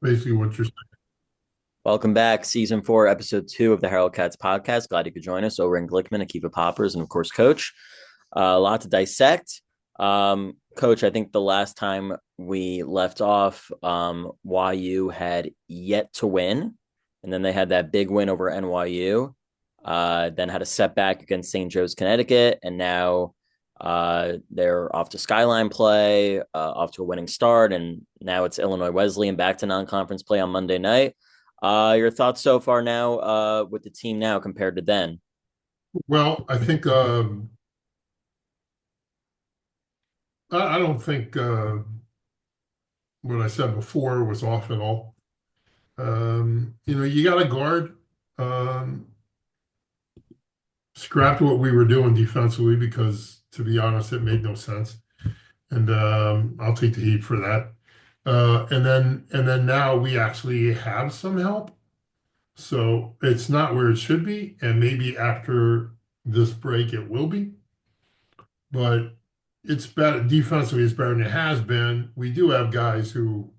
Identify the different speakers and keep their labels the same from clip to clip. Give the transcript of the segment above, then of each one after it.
Speaker 1: basically what you're saying.
Speaker 2: Welcome back, season 4, episode 2 of the Harold Katz podcast. Glad you could join us. Oren Glickman, Akiva Poppers, and of course, Coach. A lot to dissect. Coach, I think the last time we left off, YU had yet to win, and then they had that big win over NYU. Then had a setback against St. Joe's, Connecticut, and now they're off to Skyline play, off to a winning start, and now it's Illinois Wesleyan back to non-conference play on Monday night. Your thoughts so far now with the team now compared to then?
Speaker 1: Well, I think I don't think what I said before was off at all. You got to guard. Um, Scrapped what we were doing defensively because, to be honest, it made no sense, and I'll take the heat for that. And then now we actually have some help, so it's not where it should be, and maybe after this break it will be. But it's better defensively. It's better than it has been. We do have guys who,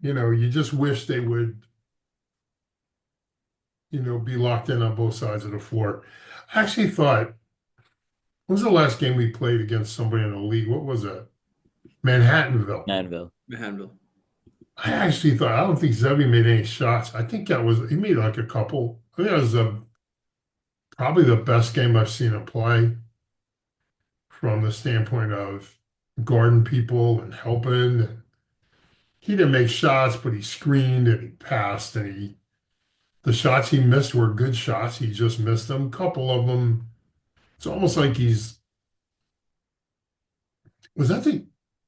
Speaker 1: you just wish they would, be locked in on both sides of the floor. I actually thought, what was the last game we played against somebody in the league? What was it? Manhattanville.
Speaker 2: Manville.
Speaker 3: Handle.
Speaker 1: I actually thought, I don't think Zevi made any shots. I think he made like a couple. I think that was probably the best game I've seen him play from the standpoint of guarding people and helping. He didn't make shots, but he screened and he passed and the shots he missed were good shots. He just missed them. A couple of them. It's almost like was that the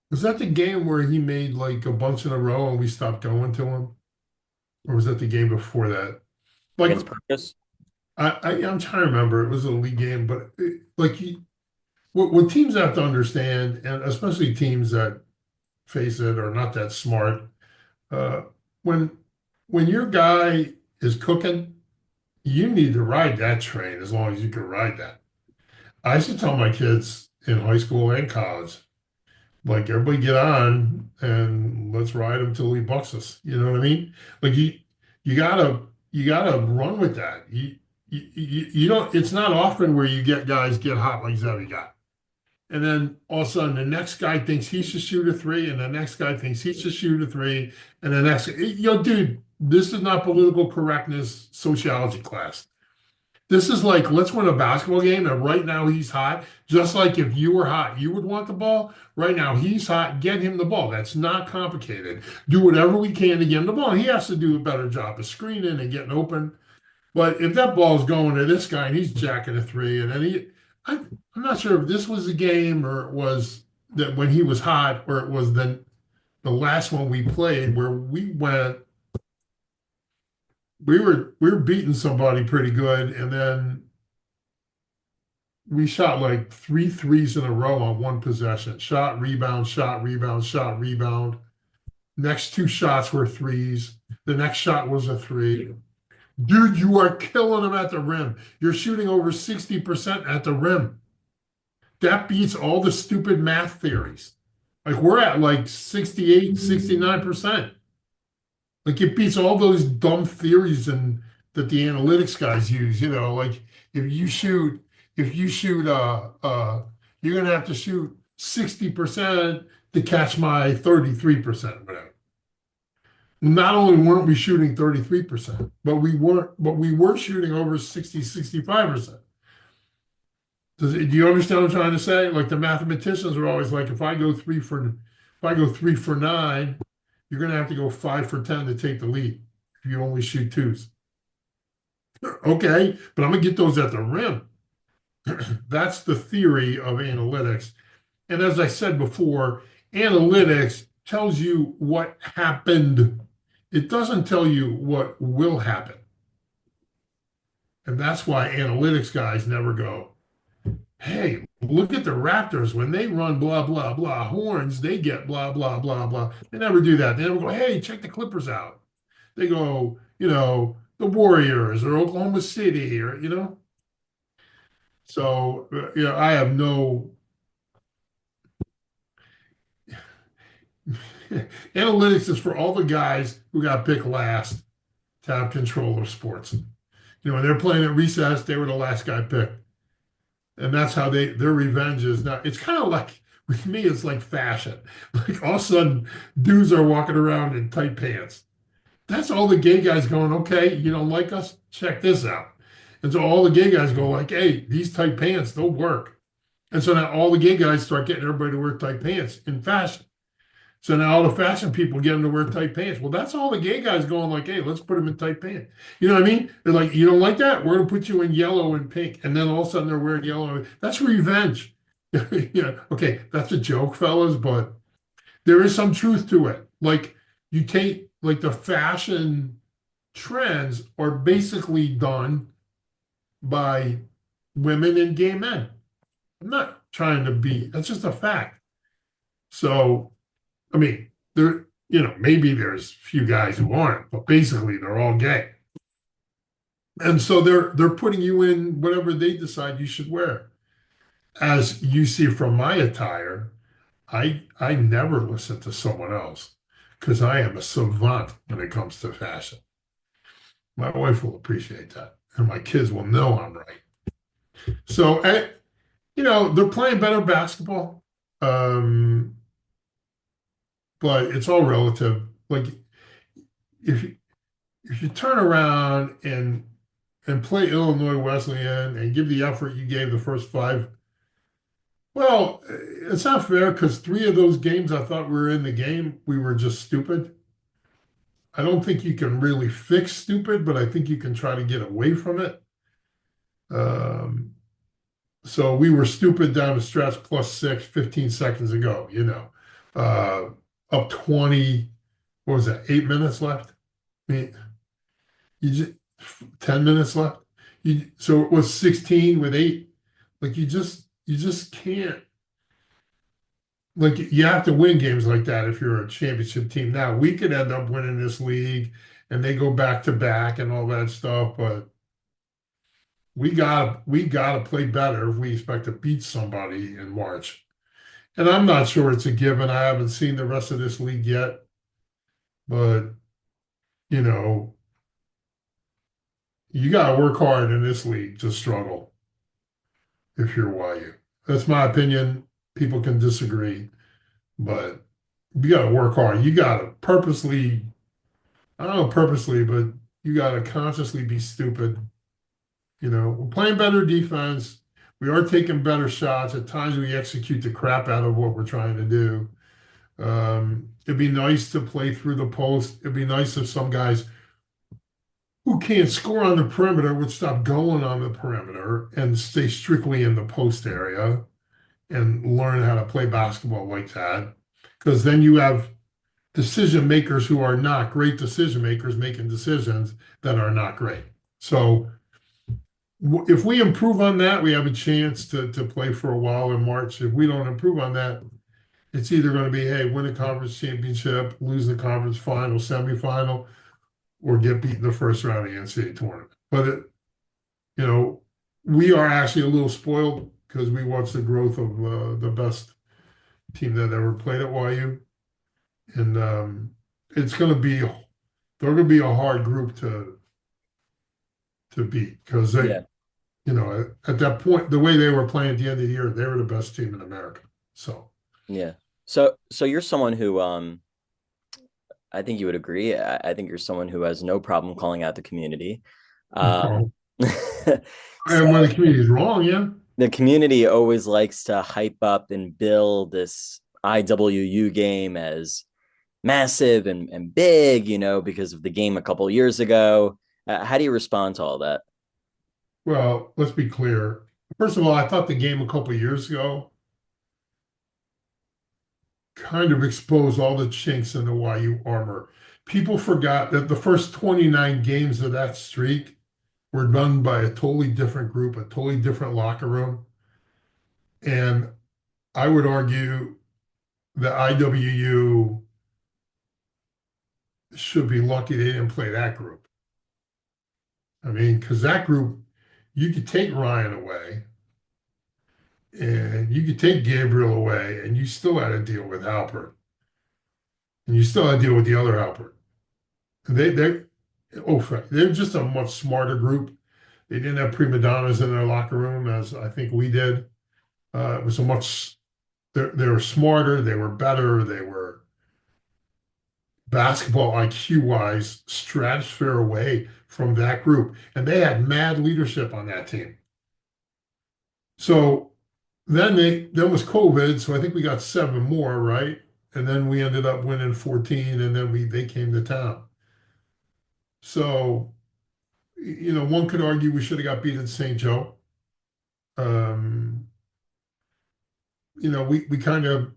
Speaker 1: was that the game where he made like a bunch in a row and we stopped going to him? Or was that the game before that? Like
Speaker 2: Against Purchase?
Speaker 1: I'm trying to remember. It was a league game, but what teams have to understand, and especially teams that face it are not that smart, uh, when your guy is cooking, you need to ride that train as long as you can ride that. I used to tell my kids in high school and college, like everybody get on and let's ride him till he bucks us. You know what I mean? Like you gotta you gotta run with that. You don't. It's not often where you get guys get hot like Zevi got. And then all of a sudden, the next guy thinks he should shoot a three, and the next guy thinks he should shoot a three, and the next, dude, this is not political correctness sociology class. This is like, let's win a basketball game, and right now he's hot. Just like if you were hot, you would want the ball. Right now he's hot, get him the ball. That's not complicated. Do whatever we can to get him the ball. He has to do a better job of screening and getting open. But if that ball's going to this guy and he's jacking a three, and then I'm not sure if this was a game or it was that when he was hot, or it was the last one we played where we were beating somebody pretty good, and then we shot like three threes in a row on one possession. Shot, rebound, shot, rebound, shot, rebound. Next two shots were threes. The next shot was a three. Dude, you are killing them at the rim. You're shooting over 60% at the rim. That beats all the stupid math theories. Like we're at like 68, 69%. Like it beats all those dumb theories and that the analytics guys use, like if you shoot, if you shoot you're gonna have to shoot 60% to catch my 33%, whatever. Not only weren't we shooting 33%, but we were shooting over 60, 65%. Do you understand what I'm trying to say? Like the mathematicians are always like, if I go 3 for 9, you're gonna have to go 5 for 10 to take the lead if you only shoot twos. Okay, but I'm gonna get those at the rim. That's the theory of analytics. And as I said before, analytics tells you what happened. It doesn't tell you what will happen. And that's why analytics guys never go, hey, look at the Raptors when they run blah, blah, blah horns, they get blah, blah, blah, blah. They never do that. They never go, hey, check the Clippers out. They go, the Warriors or Oklahoma City or. So, I have no, Analytics is for all the guys who got picked last to have control of sports. When they're playing at recess, they were the last guy picked. And that's how their revenge is now. It's kind of like with me, it's like fashion. Like all of a sudden, dudes are walking around in tight pants. That's all the gay guys going, okay, you don't like us? Check this out. And so all the gay guys go like, hey, these tight pants, they'll work. And so now all the gay guys start getting everybody to wear tight pants in fashion. So now all the fashion people get them to wear tight pants. Well, that's all the gay guys going like, hey, let's put them in tight pants. You know what I mean? They're like, you don't like that? We're going to put you in yellow and pink. And then all of a sudden they're wearing yellow. That's revenge. Yeah. Okay. That's a joke, fellas, but there is some truth to it. Like you take like the fashion trends are basically done by women and gay men. I'm not trying to be, that's just a fact. So, I mean, maybe there's a few guys who aren't, but basically they're all gay. And so they're putting you in whatever they decide you should wear. As you see from my attire, I never listen to someone else because I am a savant when it comes to fashion. My wife will appreciate that, and my kids will know I'm right. So, they're playing better basketball, but it's all relative. Like if you, if you turn around and play Illinois Wesleyan and give the effort you gave the first five, well, it's not fair because three of those games I thought we were in the game, we were just stupid. I don't think you can really fix stupid, but I think you can try to get away from it. Um, so we were stupid down the stretch plus 6, 15 seconds ago, uh, up 20, what was that, 8 minutes left? I mean, you just 10 minutes left. So it was 16 with 8. Like you just can't, like you have to win games like that if you're a championship team. Now we could end up winning this league and they go back to back and all that stuff, but we gotta play better if we expect to beat somebody in March. And I'm not sure it's a given. I haven't seen the rest of this league yet, but you know, you gotta work hard in this league to struggle if you're YU. That's my opinion. People can disagree, but you got to work hard. You got to purposely, I don't know purposely, but you got to consciously be stupid. We're playing better defense. We are taking better shots. At times we execute the crap out of what we're trying to do. It'd be nice to play through the post. It'd be nice if some guys who can't score on the perimeter would stop going on the perimeter and stay strictly in the post area and learn how to play basketball like that. Because then you have decision makers who are not great decision makers making decisions that are not great. So if we improve on that, we have a chance to play for a while in March. If we don't improve on that, it's either going to be, hey, win a conference championship, lose the conference final, semifinal, or get beat in the first round of the NCAA tournament. But we are actually a little spoiled because we watched the growth of the best team that ever played at YU, and it's going to be they're going to be a hard group to beat because they,
Speaker 2: Yeah.
Speaker 1: at that point, the way they were playing at the end of the year, they were the best team in America. So
Speaker 2: Yeah. So you're someone who I think you would agree. I think you're someone who has no problem calling out the community. Um,
Speaker 1: and when
Speaker 2: so
Speaker 1: the community is wrong, yeah.
Speaker 2: the community always likes to hype up and build this IWU game as massive and big, because of the game a couple years ago. How do you respond to all that?
Speaker 1: Well, let's be clear. First of all, I thought the game a couple of years ago kind of exposed all the chinks in the YU armor. People forgot that the first 29 games of that streak were done by a totally different group, a totally different locker room. And I would argue that IWU should be lucky they didn't play that group. I mean, because that group, you could take Ryan away and you could take Gabriel away and you still had to deal with Halpert. and you still had to deal with the other helper. They're just a much smarter group. They didn't have prima donnas in their locker room as I think we did. It was a much they were smarter, they were better, they were basketball IQ wise stratosphere away from that group, and they had mad leadership on that team. So then was COVID, so I think we got 7 more, right? And then we ended up winning 14, and then they came to town. So, one could argue we should have got beat at St. Joe. Um, we kind of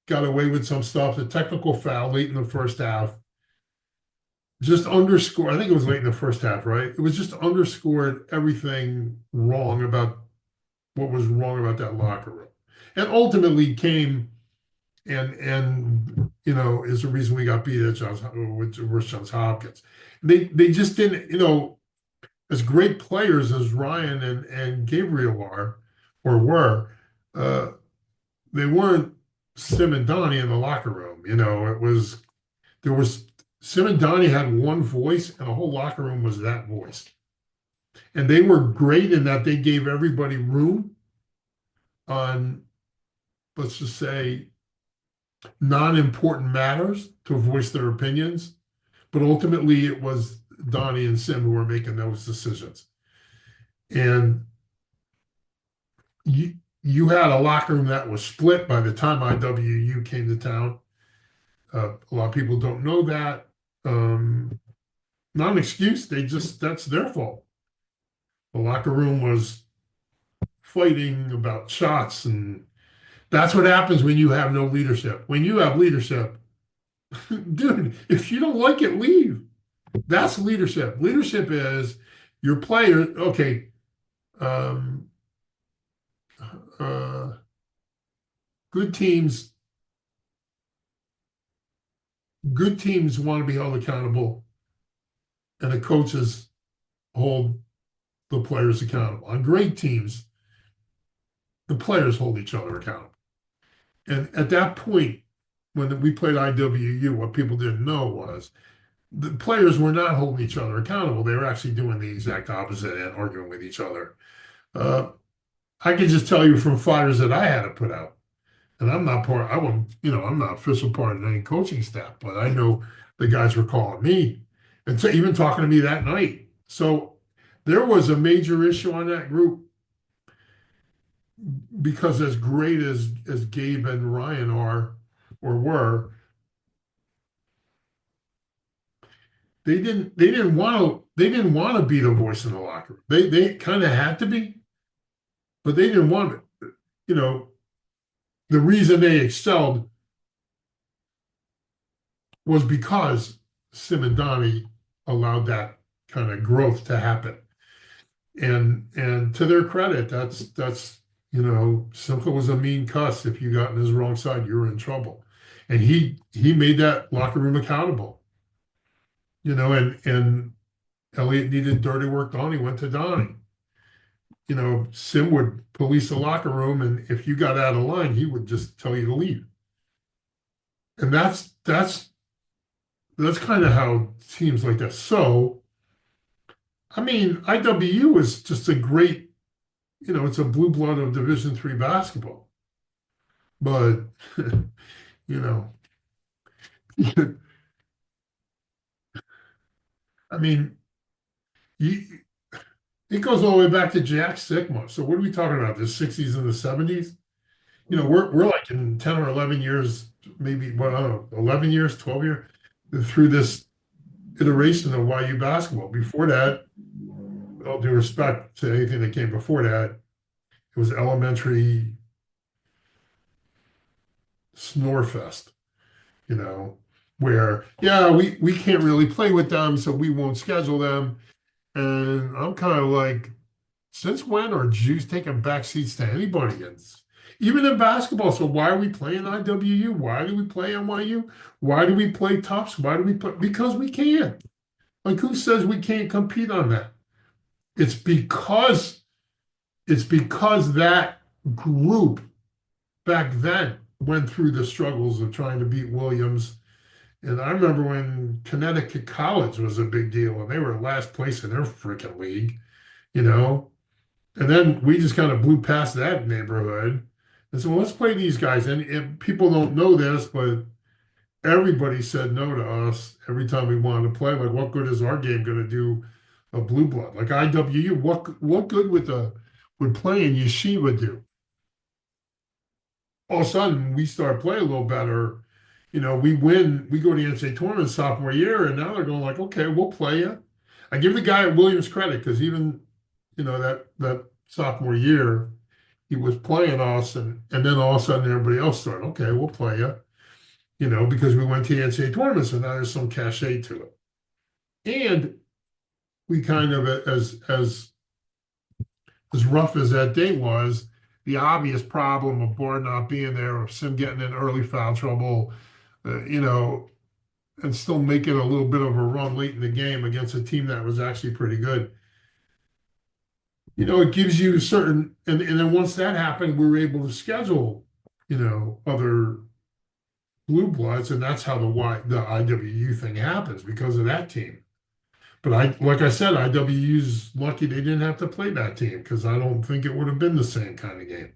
Speaker 1: got away with some stuff. The technical foul late in the first half just underscored, I think it was late in the first half, right? It was just underscored everything wrong about what was wrong about that locker room. And ultimately came and is the reason we got beat at Johns Hopkins. They just didn't, as great players as Ryan and Gabriel are or were, they weren't Sim and Donnie in the locker room. There was Sim and Donnie had one voice, and the whole locker room was that voice. And they were great in that they gave everybody room on, let's just say, non-important matters to voice their opinions. But ultimately, it was Donnie and Sim who were making those decisions. And you had a locker room that was split by the time IWU came to town. A lot of people don't know that. Not an excuse. That's their fault. The locker room was fighting about shots, and that's what happens when you have no leadership. When you have leadership, dude, if you don't like it, leave. That's leadership. Leadership is your player. Okay. Good teams want to be held accountable, and the coaches hold the players accountable. On great teams, the players hold each other accountable. And at that point, when we played IWU, what people didn't know was the players were not holding each other accountable. They were actually doing the exact opposite and arguing with each other. I can just tell you from fires that I had to put out. And I'm not I'm not official part of any coaching staff, but I know the guys were calling me and even talking to me that night. So there was a major issue on that group because as great as Gabe and Ryan are or were, they didn't want to be the voice in the locker room. They kind of had to be, but they didn't want it. The reason they excelled was because Sim and Donnie allowed that kind of growth to happen. And to their credit, that's Simcha was a mean cuss. If you got on his wrong side, you were in trouble. And he made that locker room accountable. And Elliot needed dirty work done. He went to Donnie. Sim would police the locker room, and if you got out of line, he would just tell you to leave. And that's kind of how teams like that. So, I mean, IWU is just a great, it's a blue blood of Division III basketball. But, I mean, it goes all the way back to Jack Sigma. So what are we talking about? The 60s and the 70s? We're like in 10 or 11 years, maybe, well, I don't know, 11 years, 12 years through this iteration of YU basketball. Before that, with all due respect to anything that came before that, it was elementary snore fest, where, yeah, we can't really play with them, so we won't schedule them. And I'm kind of like, since when are Jews taking back seats to anybody? Even in basketball. So why are we playing IWU? Why do we play NYU? Why do we play Tufts? Why do we play? Because we can. Like, who says we can't compete on that? It's because that group back then went through the struggles of trying to beat Williams. And I remember when Connecticut College was a big deal and they were last place in their freaking league, you know. And then we just kind of blew past that neighborhood. And so let's play these guys. And people don't know this, but everybody said no to us every time we wanted to play. Like, what good is our game going to do a blue blood? Like IWU, what good would playing Yeshiva do? All of a sudden, we start playing a little better. We win, we go to the NCAA tournament sophomore year, and now they're going like, okay, we'll play you. I give the guy at Williams credit because even, that sophomore year, he was playing us, and then all of a sudden everybody else started, okay, we'll play you, because we went to the NCAA tournament, so now there's some cachet to it. And we kind of, as rough as that day was, the obvious problem of Board not being there, of Sim getting in early foul trouble, and still making a little bit of a run late in the game against a team that was actually pretty good. It gives you certain, and then once that happened, we were able to schedule, other blue bloods, and that's how the IWU thing happens because of that team. But like I said, IWU's lucky they didn't have to play that team because I don't think it would have been the same kind of game.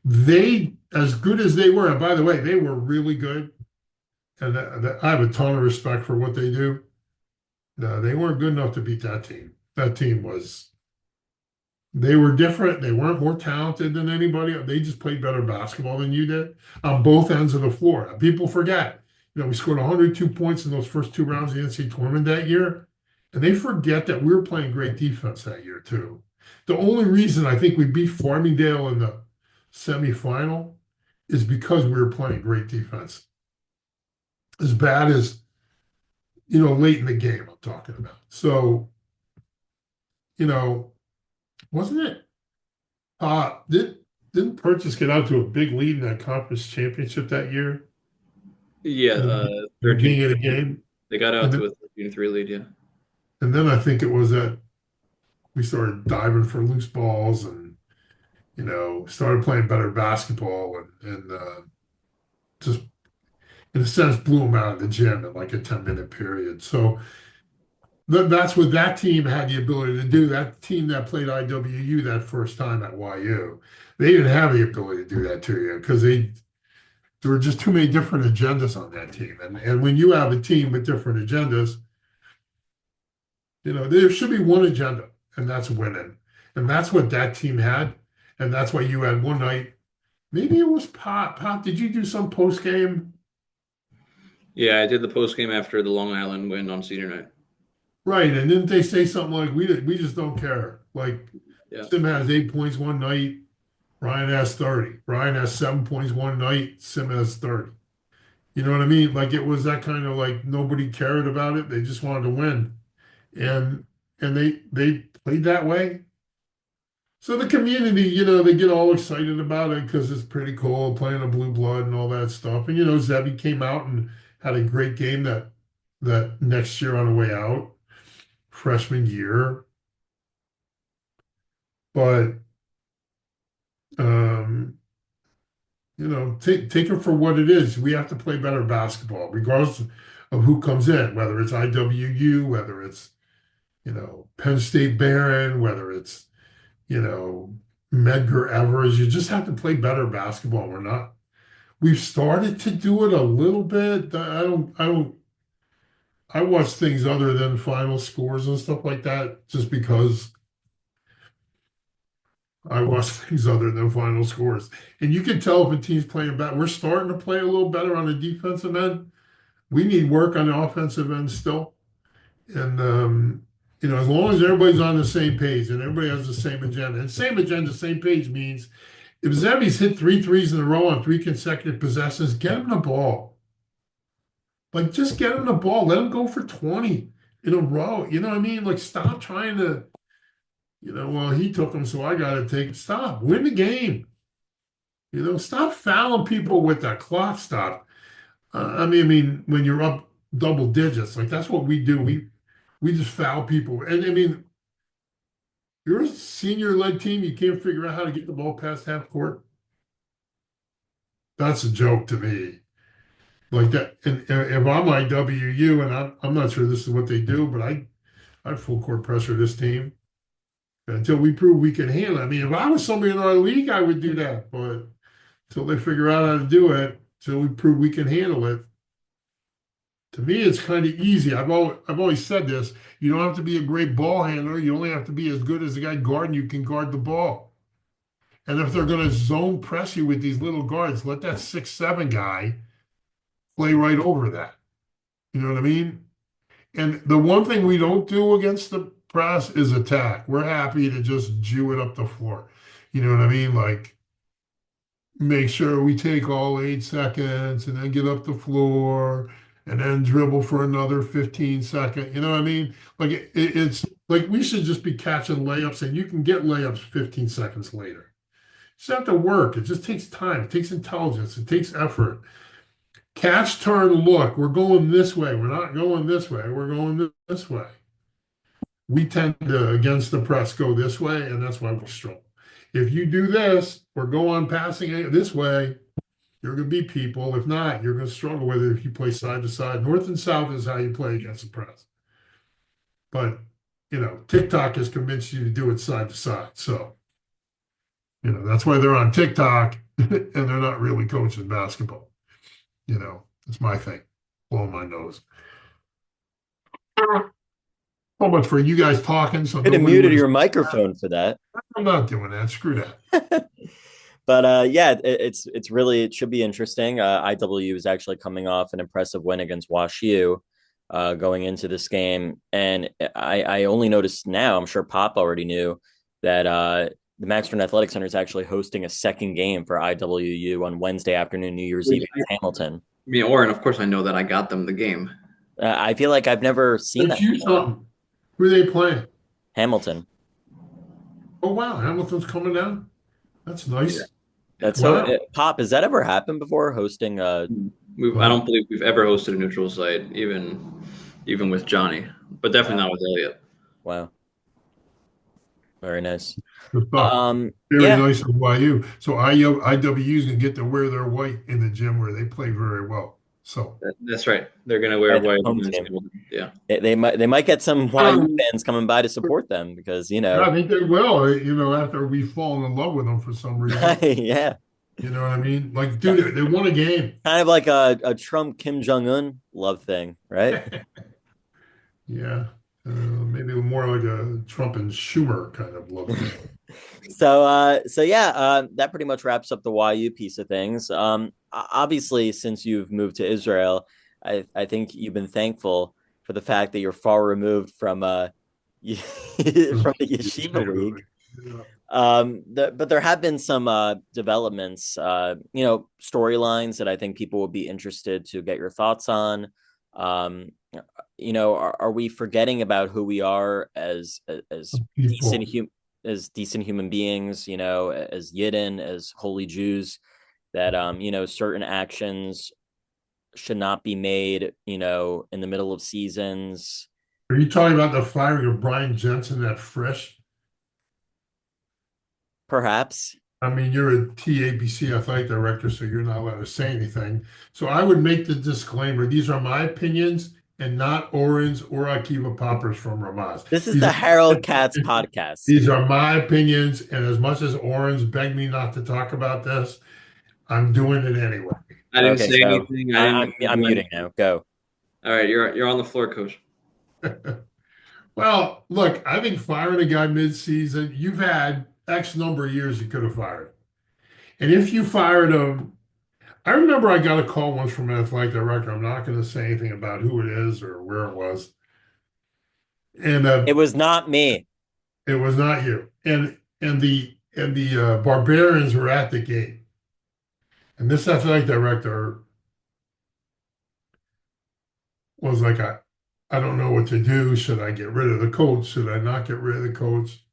Speaker 1: They, as good as they were, and by the way, they were really good, and I have a ton of respect for what they do. No, they weren't good enough to beat that team. That team was, they were different. They weren't more talented than anybody. They just played better basketball than you did on both ends of the floor. People forget, we scored 102 points in those first two rounds of the NCAA tournament that year. And they forget that we were playing great defense that year, too. The only reason I think we beat Farmingdale in the semifinal is because we were playing great defense. As bad as, late in the game, I'm talking about. So, wasn't it? Didn't Purchase get out to a big lead in that conference championship that year?
Speaker 3: Yeah,
Speaker 1: The
Speaker 3: 13.
Speaker 1: beginning of the game.
Speaker 3: They got out
Speaker 1: And
Speaker 3: to
Speaker 1: then,
Speaker 3: a 13-3 lead, yeah.
Speaker 1: and then I think it was that we started diving for loose balls and started playing better basketball and just in a sense blew them out of the gym in like a 10-minute period. So that's what that team had the ability to do. That team that played IWU that first time at YU, they didn't have the ability to do that to you because there were just too many different agendas on that team. And when you have a team with different agendas, there should be one agenda, and that's winning. And that's what that team had. And that's why you had one night. Maybe it was Pop. Pop, did you do some post game?
Speaker 3: Yeah, I did the post game after the Long Island win on senior night.
Speaker 1: Right. And didn't they say something like, we just don't care? Like,
Speaker 3: Yeah.
Speaker 1: Sim has 8 points one night, Ryan has 30. Ryan has 7 points one night, Sim has 30. You know what I mean? Like, it was that kind of like nobody cared about it. They just wanted to win. And they played that way. So the community, they get all excited about it because it's pretty cool playing a blue blood and all that stuff. And Zebby came out and had a great game that next year on the way out, freshman year. But take it for what it is. We have to play better basketball, regardless of who comes in, whether it's IWU, whether it's Penn State Barron, whether it's Medgar Evers. You just have to play better basketball. We've started to do it a little bit. I watch things other than final scores and stuff like that just because I watch things other than final scores. And you can tell if a team's playing bad. We're starting to play a little better on the defensive end. We need work on the offensive end still. And, as long as everybody's on the same page and everybody has the same agenda, and same agenda, same page means if Zebby's hit 3 threes in a row on 3 consecutive possessions, get him the ball. Like, just get him the ball. Let him go for 20 in a row. You know what I mean? Like, stop trying to, well, he took them, so I got to take it. Stop. Win the game. Stop fouling people with that clock stop. I mean, when you're up double digits, like that's what we do. We just foul people. And I mean, you're a senior-led team. You can't figure out how to get the ball past half court. That's a joke to me. Like that, and if I'm IWU, and I'm not sure this is what they do, but I'd full court pressure this team until we prove we can handle it. I mean, if I was somebody in our league, I would do that, but until they figure out how to do it, until we prove we can handle it. To me, it's kind of easy. I've always said this. You don't have to be a great ball handler. You only have to be as good as the guy guarding you can guard the ball. And if they're going to zone press you with these little guards, let that 6'7" guy play right over that. You know what I mean? And the one thing we don't do against the press is attack. We're happy to just Jew it up the floor. You know what I mean? Like make sure we take all 8 seconds and then get up the floor and then dribble for another 15 seconds. You know what I mean? Like it's like we should just be catching layups, and you can get layups 15 seconds later. You just have to work. It just takes time. It takes intelligence. It takes effort. Catch, turn, look. We're going this way. We're not going this way. We're going this way. We tend to, against the press, go this way, and that's why we struggle. If you do this, or go on passing it this way, you're going to beat people. If not, you're going to struggle with it if you play side to side. North and south is how you play against the press. But, TikTok has convinced you to do it side to side. So, that's why they're on TikTok and they're not really coaching basketball. It's my thing. Blowing my nose. So much for you guys talking. So
Speaker 2: Could have muted your microphone for that.
Speaker 1: I'm not doing that. Screw that.
Speaker 2: But yeah, it should be interesting. IW is actually coming off an impressive win against WashU going into this game. And I only noticed now, I'm sure Pop already knew, that the Maxton Athletic Center is actually hosting a second game for IWU on Wednesday afternoon, New Year's Eve in Hamilton.
Speaker 3: Me, Oren, of course I know that I got them the game.
Speaker 2: I feel like I've never seen that.
Speaker 1: Who are they playing?
Speaker 2: Hamilton.
Speaker 1: Oh, wow. Hamilton's coming down? That's nice.
Speaker 3: Yeah.
Speaker 2: That's so Pop, has that ever happened before, hosting
Speaker 3: I don't believe we've ever hosted a neutral site, even with Johnny, but definitely not with Elliot.
Speaker 2: Wow. Very nice.
Speaker 1: Very nice of YU. So IW is going to get to wear their white in the gym where they play very well. So
Speaker 3: that's right. They're going to wear white.
Speaker 2: Yeah. They might get some YU fans coming by to support them because,
Speaker 1: I think they will, after we've fallen in love with them for some reason.
Speaker 2: Yeah.
Speaker 1: You know what I mean? Like, dude, they won a game.
Speaker 2: Kind of like a Trump Kim Jong-un love thing, right?
Speaker 1: Yeah. Maybe more like a Trump and Schumer kind of love thing.
Speaker 2: So yeah, that pretty much wraps up the YU piece of things. Obviously, since you've moved to Israel, I think you've been thankful for the fact that you're far removed from from the Yeshiva League. But there have been some developments, storylines that I think people would be interested to get your thoughts on. Are we forgetting about who we are as decent human beings, as Yidden, as holy Jews, that certain actions should not be made, in the middle of seasons.
Speaker 1: Are you talking about the firing of Brian Jensen at Fresh?
Speaker 2: Perhaps.
Speaker 1: I mean, you're a TABC athletic director, so you're not allowed to say anything. So I would make the disclaimer: these are my opinions and not Oren's or Akiva Popper's from Ramaz.
Speaker 2: This is the Harold Katz podcast.
Speaker 1: These are my opinions, and as much as Oren's begged me not to talk about this, I'm doing it anyway.
Speaker 3: I didn't say anything.
Speaker 2: I'm muting now. Go.
Speaker 3: All right, you're on the floor, Coach.
Speaker 1: Well, look, I think firing a guy mid-season, you've had X number of years you could have fired. And if you fired him, I remember I got a call once from an athletic director. I'm not going to say anything about who it is or where it was. And
Speaker 2: it was not me.
Speaker 1: It was not you. And the Barbarians were at the gate. And this athletic director was like, I don't know what to do. Should I get rid of the coach? Should I not get rid of the coach?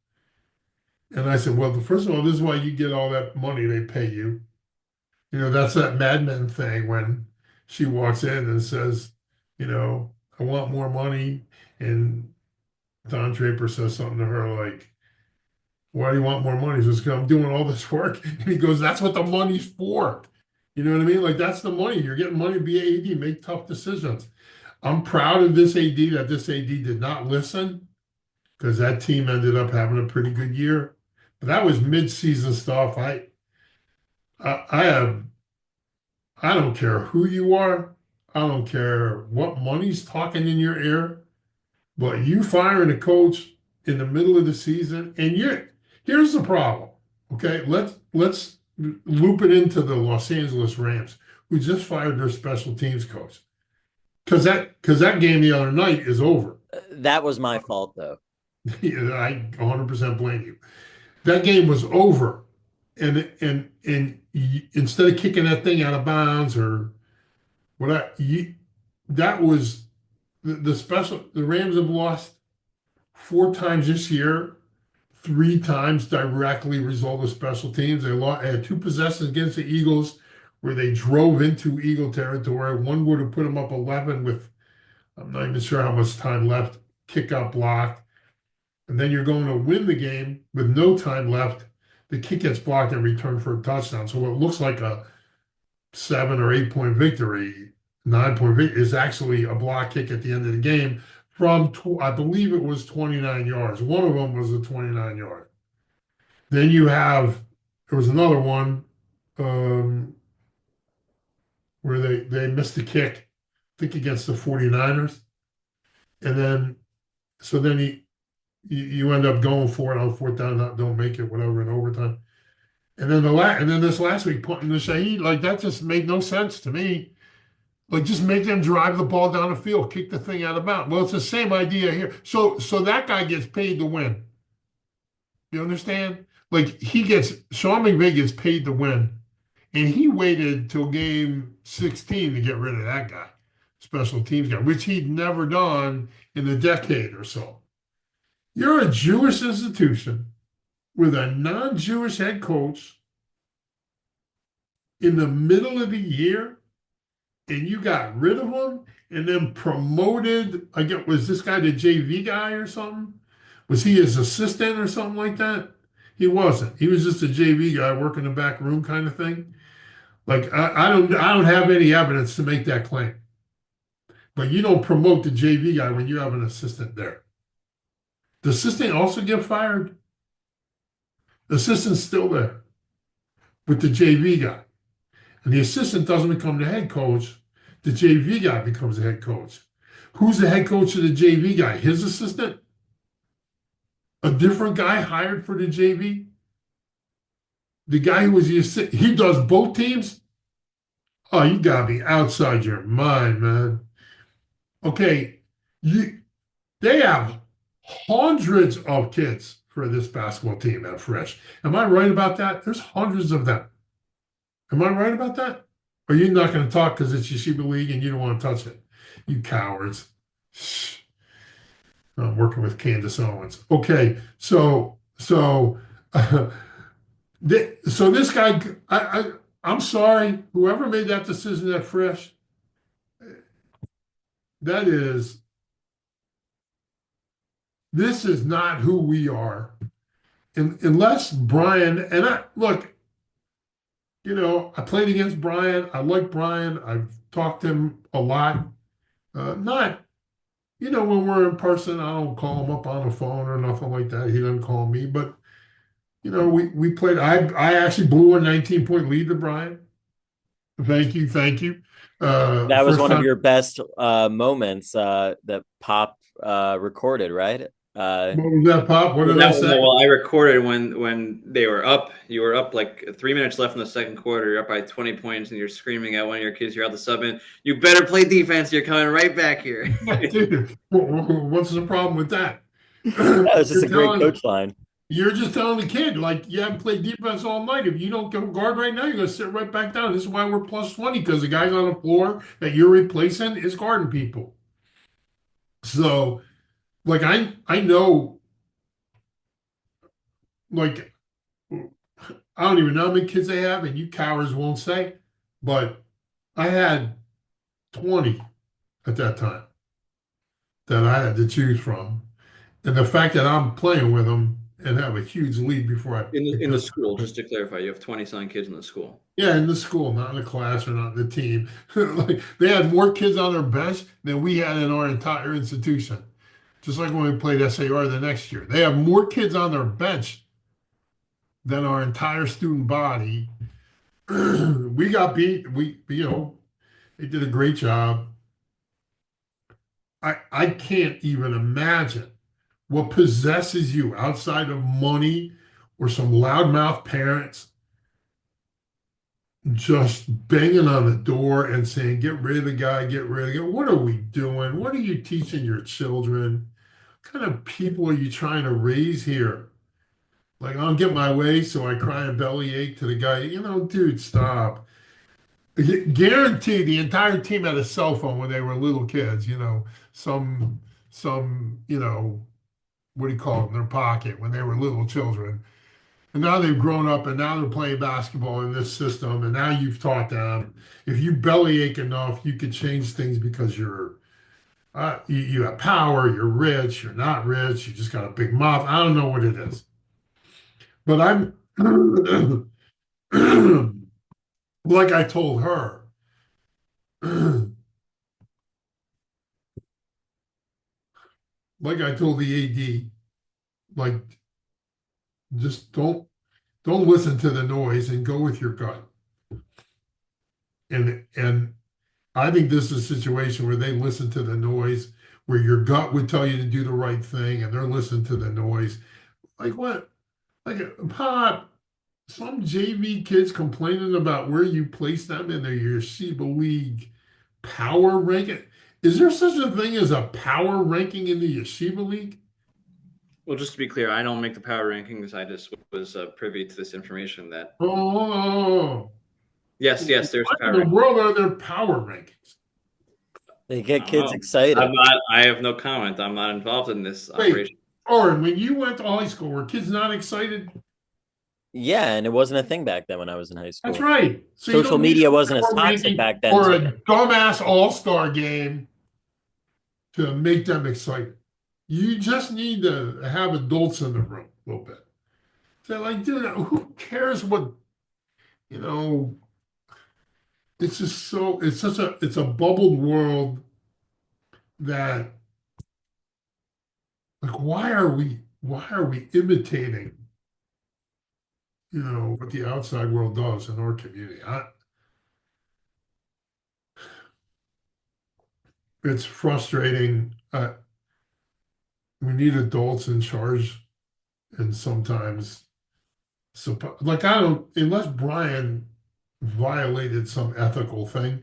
Speaker 1: And I said, well, first of all, this is why you get all that money they pay you. That's that Mad Men thing when she walks in and says, I want more money. And Don Draper says something to her like, why do you want more money? She says, I'm doing all this work. And he goes, that's what the money's for. You know what I mean? Like that's the money. You're getting money to be AD, make tough decisions. I'm proud of this AD that this AD did not listen because that team ended up having a pretty good year. But that was mid-season stuff. I have I don't care who you are. I don't care what money's talking in your ear. But you firing a coach in the middle of the season, and here's the problem. Okay, let's loop it into the Los Angeles Rams, who just fired their special teams coach. Because that game the other night is over.
Speaker 2: That was my fault, though.
Speaker 1: I 100% blame you. That game was over, and instead of kicking that thing out of bounds or what, that was the special. The Rams have lost 4 times this year, 3 times directly result of special teams. They had 2 possessions against the Eagles where they drove into Eagle territory. One would have put them up 11 with, I'm not even sure how much time left, kick got blocked. And then you're going to win the game with no time left. The kick gets blocked and returned for a touchdown. So what looks like a 7 or 8 point victory, 9 point victory, is actually a block kick at the end of the game from, I believe it was 29 yards. One of them was a 29-yard. Then there was another one where they missed a kick, I think against the 49ers. And then, so then you end up going for it on 4th down, don't make it, whatever, in overtime. And then this last week, putting the Shaheed, like that just made no sense to me. Like just make them drive the ball down the field, kick the thing out of bounds. Well, it's the same idea here. So that guy gets paid to win. You understand? Like Sean McVay gets paid to win. And he waited till game 16 to get rid of that guy, special teams guy, which he'd never done in a decade or so. You're a Jewish institution with a non-Jewish head coach in the middle of the year, and you got rid of him and then promoted, I guess, was this guy the JV guy or something? Was he his assistant or something like that? He wasn't. He was just a JV guy working the back room kind of thing. Like I don't have any evidence to make that claim. But you don't promote the JV guy when you have an assistant there. The assistant also get fired. The assistant's still there with the JV guy. And the assistant doesn't become the head coach. The JV guy becomes the head coach. Who's the head coach of the JV guy? His assistant? A different guy hired for the JV? The guy who was the assistant, he does both teams? Oh, you gotta be outside your mind, man. Okay, they have hundreds of kids for this basketball team at Fresh. Am I right about that? There's hundreds of them. Am I right about that? Or are you not going to talk because it's Yeshiva League and you don't want to touch it? You cowards. Shh. I'm working with Candace Owens. Okay, so this guy, I'm sorry, whoever made that decision at Fresh, this is not who we are. Unless Brian, and look, I played against Brian. I like Brian. I've talked to him a lot. Not, when we're in person, I don't call him up on the phone or nothing like that. He doesn't call me, but we played. I actually blew a 19-point lead to Brian. Thank you.
Speaker 2: That was one of your best moments that Pop recorded, right?
Speaker 1: What was that, Pop? What did I say?
Speaker 3: Well, I recorded when they were up. You were up like 3 minutes left in the second quarter. You're up by 20 points, and you're screaming at one of your kids. You're out the sub in. You better play defense. You're coming right back here.
Speaker 1: Dude, what's the problem with that?
Speaker 2: That was just a great coach line.
Speaker 1: You're just telling the kid, like, you haven't played defense all night. If you don't go guard right now, you're going to sit right back down. This is why we're plus 20, because the guys on the floor that you're replacing is guarding people. So, like, I know, like, I don't even know how many kids they have, and you cowards won't say, but I had 20 at that time that I had to choose from. And the fact that I'm playing with them and have a huge lead before I
Speaker 3: In the
Speaker 1: because
Speaker 3: school, just to clarify, you have 20-some kids in the school.
Speaker 1: yeah, in the school, not in the class or not in the team. Like they had more kids on their bench than we had in our entire institution. Just like when we played SAR the next year, they have more kids on their bench than our entire student body. We got beat. They did a great job. I can't even imagine what possesses you outside of money or some loudmouth parents just banging on the door and saying, get rid of the guy, get rid of the guy. What are we doing? What are you teaching your children? What kind of people are you trying to raise here? Like, I'll get my way, so I cry a bellyache to the guy. Dude, stop. Guarantee the entire team had a cell phone when they were little kids, some, what do you call it, in their pocket when they were little children. And now they've grown up and now they're playing basketball in this system. And now you've taught them if you bellyache enough, you can change things because you have power, you're rich, you're not rich, you just got a big mouth. I don't know what it is. But I'm like I told her, like I told the AD, like just don't listen to the noise and go with your gut. And I think this is a situation where they listen to the noise, where your gut would tell you to do the right thing, and they're listening to the noise. Like what? Like Pop, some JV kids complaining about where you place them in their Yeshiva League power ranking. Is there such a thing as a power ranking in the Yeshiva League?
Speaker 3: Well, just to be clear, I don't make the power rankings. I just was privy to this information that yes, there's
Speaker 1: what
Speaker 3: power
Speaker 1: in the
Speaker 3: rankings.
Speaker 1: world are there power rankings?
Speaker 2: They get
Speaker 3: I don't
Speaker 2: kids
Speaker 3: know.
Speaker 2: excited.
Speaker 3: I have no comment. I'm not involved in this
Speaker 1: Wait,
Speaker 3: operation.
Speaker 1: Oren, when you went to high school, were kids not excited?
Speaker 2: Yeah, and it wasn't a thing back then when I was in high school.
Speaker 1: That's right. So you
Speaker 2: Social
Speaker 1: don't need
Speaker 2: media
Speaker 1: a
Speaker 2: wasn't as
Speaker 1: power
Speaker 2: toxic
Speaker 1: ranking
Speaker 2: back then.
Speaker 1: or
Speaker 2: So
Speaker 1: a dumbass all-star game to make them excited. You just need to have adults in the room a little bit. So like, dude, who cares what, it's just it's a bubbled world that like why are we imitating, what the outside world does in our community? It's frustrating. We need adults in charge, and sometimes, like I don't, unless Brian violated some ethical thing,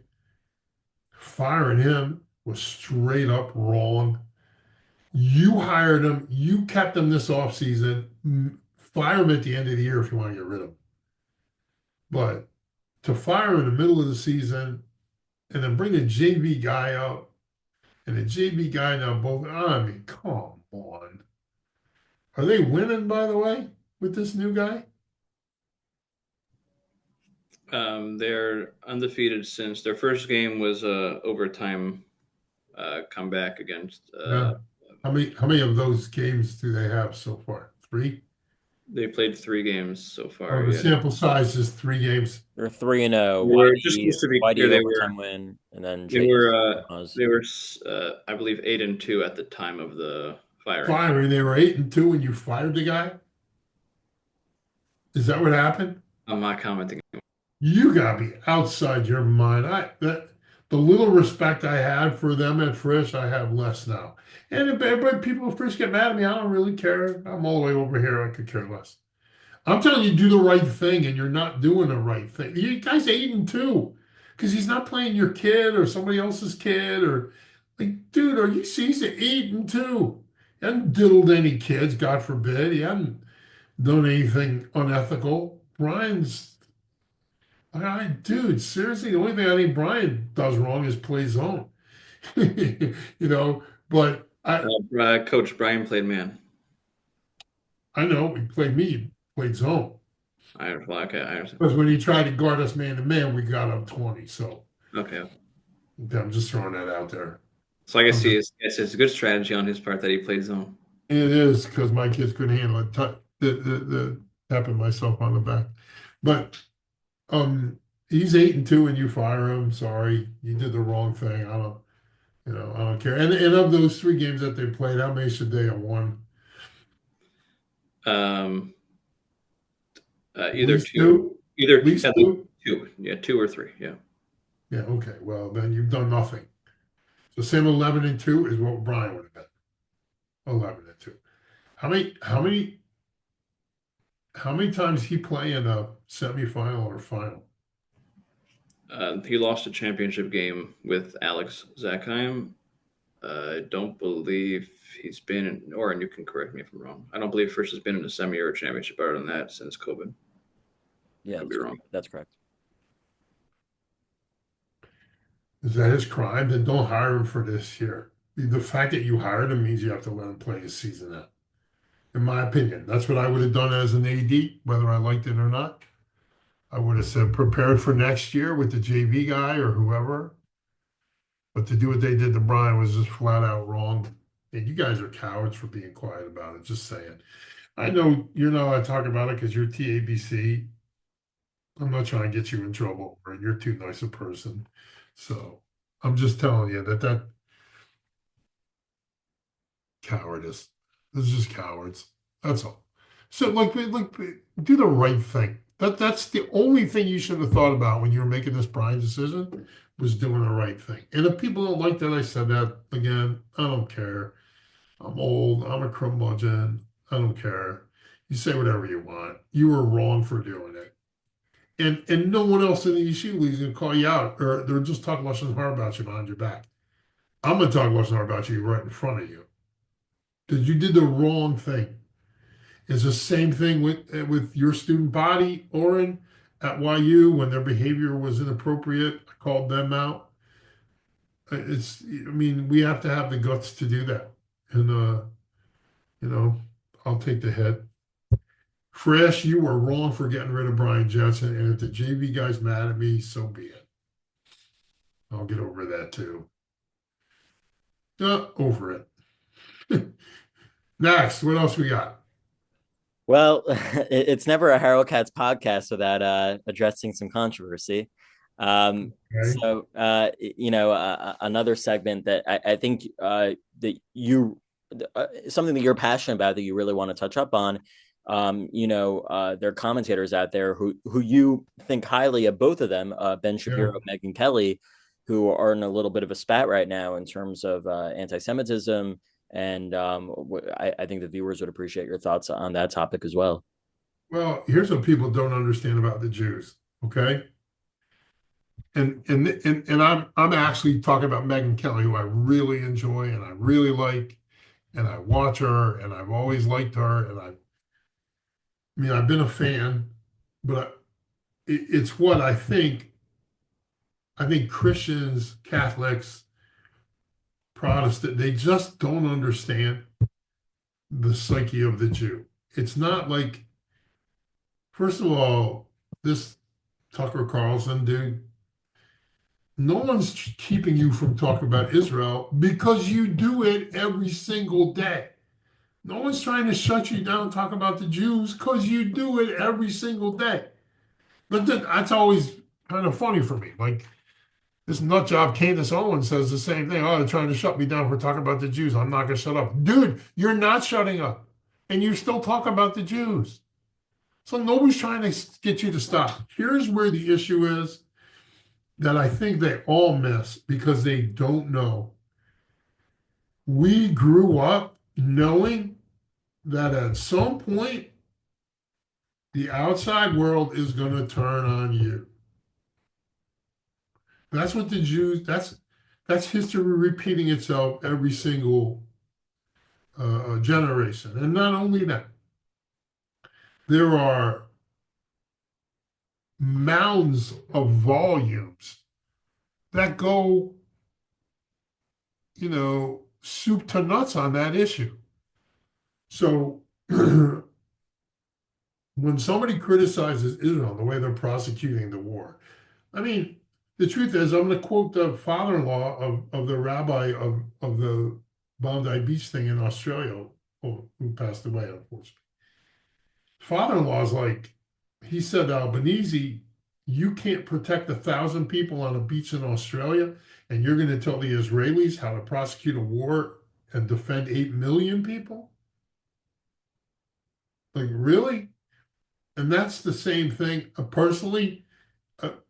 Speaker 1: firing him was straight up wrong. You hired him, you kept him this offseason. Fire him at the end of the year if you want to get rid of him. But to fire him in the middle of the season and then bring a JV guy up and a JV guy now both, I mean, come on. Are they winning, by the way, with this new guy?
Speaker 3: They're undefeated since their first game was overtime comeback against.
Speaker 1: Yeah. How many of those games do they have so far? 3?
Speaker 3: They played 3 games so far.
Speaker 1: The
Speaker 3: Yeah.
Speaker 1: sample size is 3 games.
Speaker 2: they're 3-0.
Speaker 3: Were just to be clear, they
Speaker 2: overtime win, and then
Speaker 3: they were I believe 8-2 at the time of the firing.
Speaker 1: They were 8-2 when you fired the guy. Is that what happened?
Speaker 3: I'm not commenting.
Speaker 1: You gotta be outside your mind. The little respect I had for them at Frisch, I have less now. And if people at Frisch get mad at me, I don't really care. I'm all the way over here. I could care less. I'm telling you, do the right thing, and you're not doing the right thing. You guys 8-2 because he's not playing your kid or somebody else's kid or like, dude, are you serious? 8-2. He hasn't diddled any kids, God forbid. He hasn't done anything unethical. Dude, seriously, the only thing I think Brian does wrong is play zone. But
Speaker 3: Coach Brian played man.
Speaker 1: I know he played zone.
Speaker 3: Okay, I understand.
Speaker 1: Because when he tried to guard us man to man, we got up 20. So
Speaker 3: Okay.
Speaker 1: I'm just throwing that out there.
Speaker 3: So I guess it's a good strategy on his part that he played zone.
Speaker 1: It is because my kids couldn't handle it. the tapping myself on the back. But he's 8-2 and you fire him. Sorry, you did the wrong thing. I don't care. And of those 3 games that they played, how many should they have won?
Speaker 3: Um,
Speaker 1: At
Speaker 3: either
Speaker 1: least
Speaker 3: two,
Speaker 1: two?
Speaker 3: either
Speaker 1: At least
Speaker 3: at least
Speaker 1: two?
Speaker 3: two, yeah, 2 or 3, yeah.
Speaker 1: Yeah, okay. Well, then you've done nothing. So same 11-2 is what Brian would have been. 11-2. How many times he play in a semifinal or final?
Speaker 3: He lost a championship game with Alex Zakheim. I don't believe he's been in, or you can correct me if I'm wrong. I don't believe Frisch has been in a semi or a championship other than that since COVID.
Speaker 2: Yeah,
Speaker 3: Could be wrong.
Speaker 2: that's correct.
Speaker 1: Is that his crime? Then don't hire him for this year. The fact that you hired him means you have to let him play his season out. In my opinion, that's what I would have done as an AD, whether I liked it or not. I would have said prepared for next year with the JV guy or whoever. But to do what they did to Brian was just flat out wrong. And you guys are cowards for being quiet about it. Just saying. I know you're not allowed to talk about it because you're TABC. I'm not trying to get you in trouble, or you're too nice a person. So I'm just telling you that cowardice. This is just cowards. That's all. So like do the right thing. That's the only thing you should have thought about when you were making this Brian decision was doing the right thing. And if people don't like that I said that, again, I don't care. I'm old, I'm a curmudgeon, I don't care. You say whatever you want. You were wrong for doing it. And no one else in the Yeshiva League is gonna call you out, or they're just talking lashon hara about you behind your back. I'm gonna talk lashon hara about you right in front of you. Because you did the wrong thing. It's the same thing with your student body, Oren, at YU when their behavior was inappropriate. I called them out. I mean, we have to have the guts to do that. And I'll take the head. Fresh, you were wrong for getting rid of Brian Jensen, and if the JV guy's mad at me, so be it. I'll get over that too. Over it. Next, what else we got?
Speaker 2: Well, it's never a Harold Katz podcast without addressing some controversy.
Speaker 1: Okay.
Speaker 2: So, another segment that I think that something that you're passionate about that you really want to touch up on. There are commentators out there who you think highly of, both of them, Ben Shapiro, Megyn Kelly, who are in a little bit of a spat right now in terms of anti-Semitism. And I think the viewers would appreciate your thoughts on that topic as well.
Speaker 1: Well, here's what people don't understand about the Jews, okay? And I'm actually talking about Megyn Kelly, who I really enjoy and I really like, and I watch her, and I've always liked her, and I've been a fan, but it's what I think. I think Christians, Catholics, Protestant, they just don't understand the psyche of the Jew. It's not like, first of all, this Tucker Carlson dude, no one's keeping you from talking about Israel because you do it every single day. No one's trying to shut you down talking about the Jews because you do it every single day. But that's always kind of funny for me. Like, this nut job Candace Owens says the same thing. Oh, they're trying to shut me down for talking about the Jews. I'm not going to shut up. Dude, you're not shutting up. And you still talk about the Jews. So nobody's trying to get you to stop. Here's where the issue is that I think they all miss because they don't know. We grew up knowing that at some point, the outside world is going to turn on you. That's what the Jews, that's history repeating itself every single generation. And not only that, there are mounds of volumes that go, soup to nuts on that issue. So when somebody criticizes Israel, the way they're prosecuting the war, I mean, the truth is, I'm going to quote the father-in-law of the rabbi of the Bondi Beach thing in Australia, who passed away, unfortunately. father-in-law is like, he said to Albanese, you can't protect 1,000 people on a beach in Australia, and you're going to tell the Israelis how to prosecute a war and defend 8 million people? Like, really? And that's the same thing. Personally,